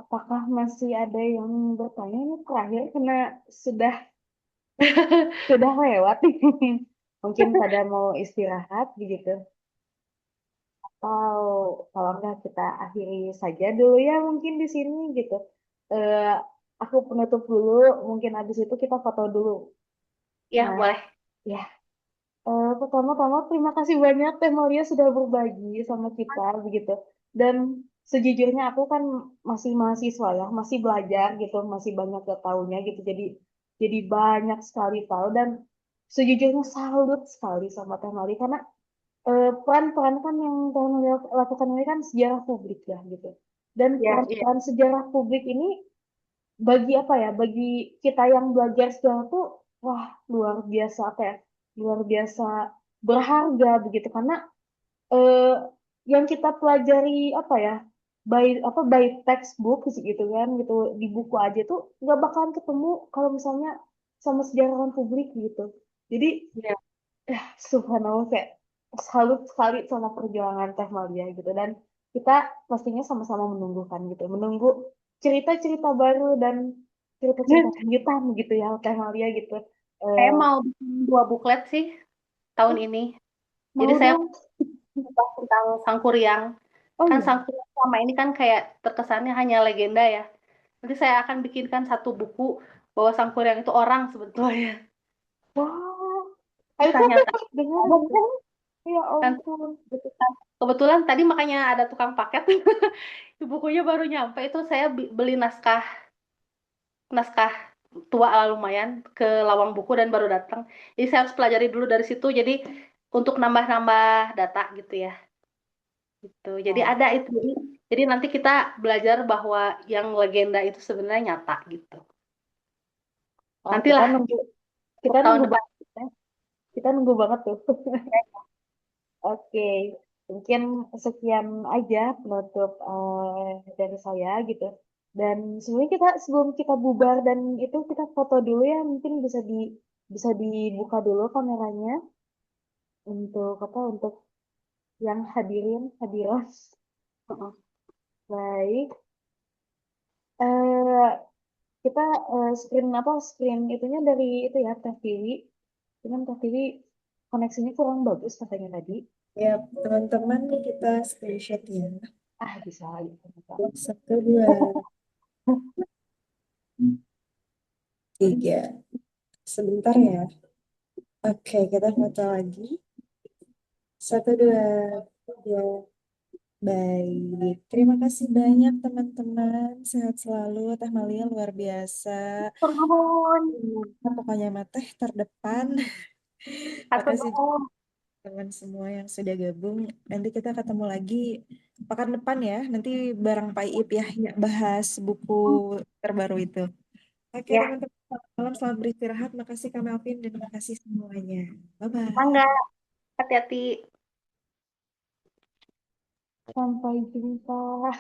Apakah masih ada yang bertanya ini terakhir karena sudah sudah lewat. Mungkin pada mau istirahat begitu. Atau kalau enggak kita akhiri saja dulu ya mungkin di sini gitu. Eh, aku penutup dulu, mungkin habis itu kita foto dulu. Ya Nah, boleh. ya. Pertama-tama terima kasih banyak Teh Maria sudah berbagi sama kita begitu. Dan sejujurnya aku kan masih mahasiswa ya, masih belajar gitu, masih banyak gak taunya gitu. Jadi banyak sekali tahu dan sejujurnya salut sekali sama Teh Maria karena peran-peran kan yang Teh Maria lakukan ini kan sejarah publik ya gitu. Dan Ya, iya. peran-peran sejarah publik ini bagi apa ya, bagi kita yang belajar sejarah tuh wah luar biasa apa ya, luar biasa berharga begitu karena eh, yang kita pelajari apa ya, by textbook gitu kan gitu di buku aja tuh nggak bakalan ketemu kalau misalnya sama sejarawan publik gitu. Jadi Iya. subhanallah kayak salut sekali sama perjuangan Teh Malia gitu dan kita pastinya sama-sama menunggu kan gitu menunggu cerita-cerita baru dan cerita-cerita kejutan gitu ya Teh Malia gitu. Saya Eh, mau bikin 2 buklet sih tahun ini. Jadi mau saya dong. bahas tentang Sangkuriang. Oh Kan iya. Sangkuriang selama ini kan kayak terkesannya hanya legenda ya. Nanti saya akan bikinkan satu buku bahwa Sangkuriang itu orang sebetulnya. Wah, Kisah aku nyata. pas dengar Ada gitu. kan? Ya Nanti ampun. kebetulan tadi makanya ada tukang paket. Bukunya baru nyampe itu saya beli naskah naskah tua lah lumayan ke lawang buku dan baru datang. Jadi saya harus pelajari dulu dari situ. Jadi untuk nambah-nambah data gitu ya. Gitu. Jadi Nah, ada itu. Jadi nanti kita belajar bahwa yang legenda itu sebenarnya nyata gitu. wah, Nantilah kita untuk tahun nunggu depan. banget ya. Kita nunggu banget tuh. Oke, mungkin sekian aja penutup dari saya gitu. Dan sebenarnya kita sebelum kita bubar dan itu kita foto dulu ya, mungkin bisa dibuka dulu kameranya. untuk apa untuk yang hadiran. Heeh. Baik. Eh kita screen itunya dari itu ya Teh Tiwi. Cuman Teh Tiwi koneksinya kurang bagus katanya tadi. Ya, teman-teman nih kita screenshot ya. Bisa lagi. Satu, dua, tiga. Sebentar ya. Oke, kita foto lagi. Satu, dua, tiga. Baik. Terima kasih banyak teman-teman. Sehat selalu. Teh Malia luar biasa. Turun. Pokoknya mah teh terdepan. Atau Makasih teman semua yang sudah gabung. Nanti kita ketemu lagi pekan depan ya. Nanti bareng Pak Ip ya, bahas buku terbaru itu. Oke ya, teman-teman, selamat malam, selamat beristirahat. Makasih Kak Melvin dan makasih semuanya. mangga, Bye-bye. hati-hati. Sampai jumpa.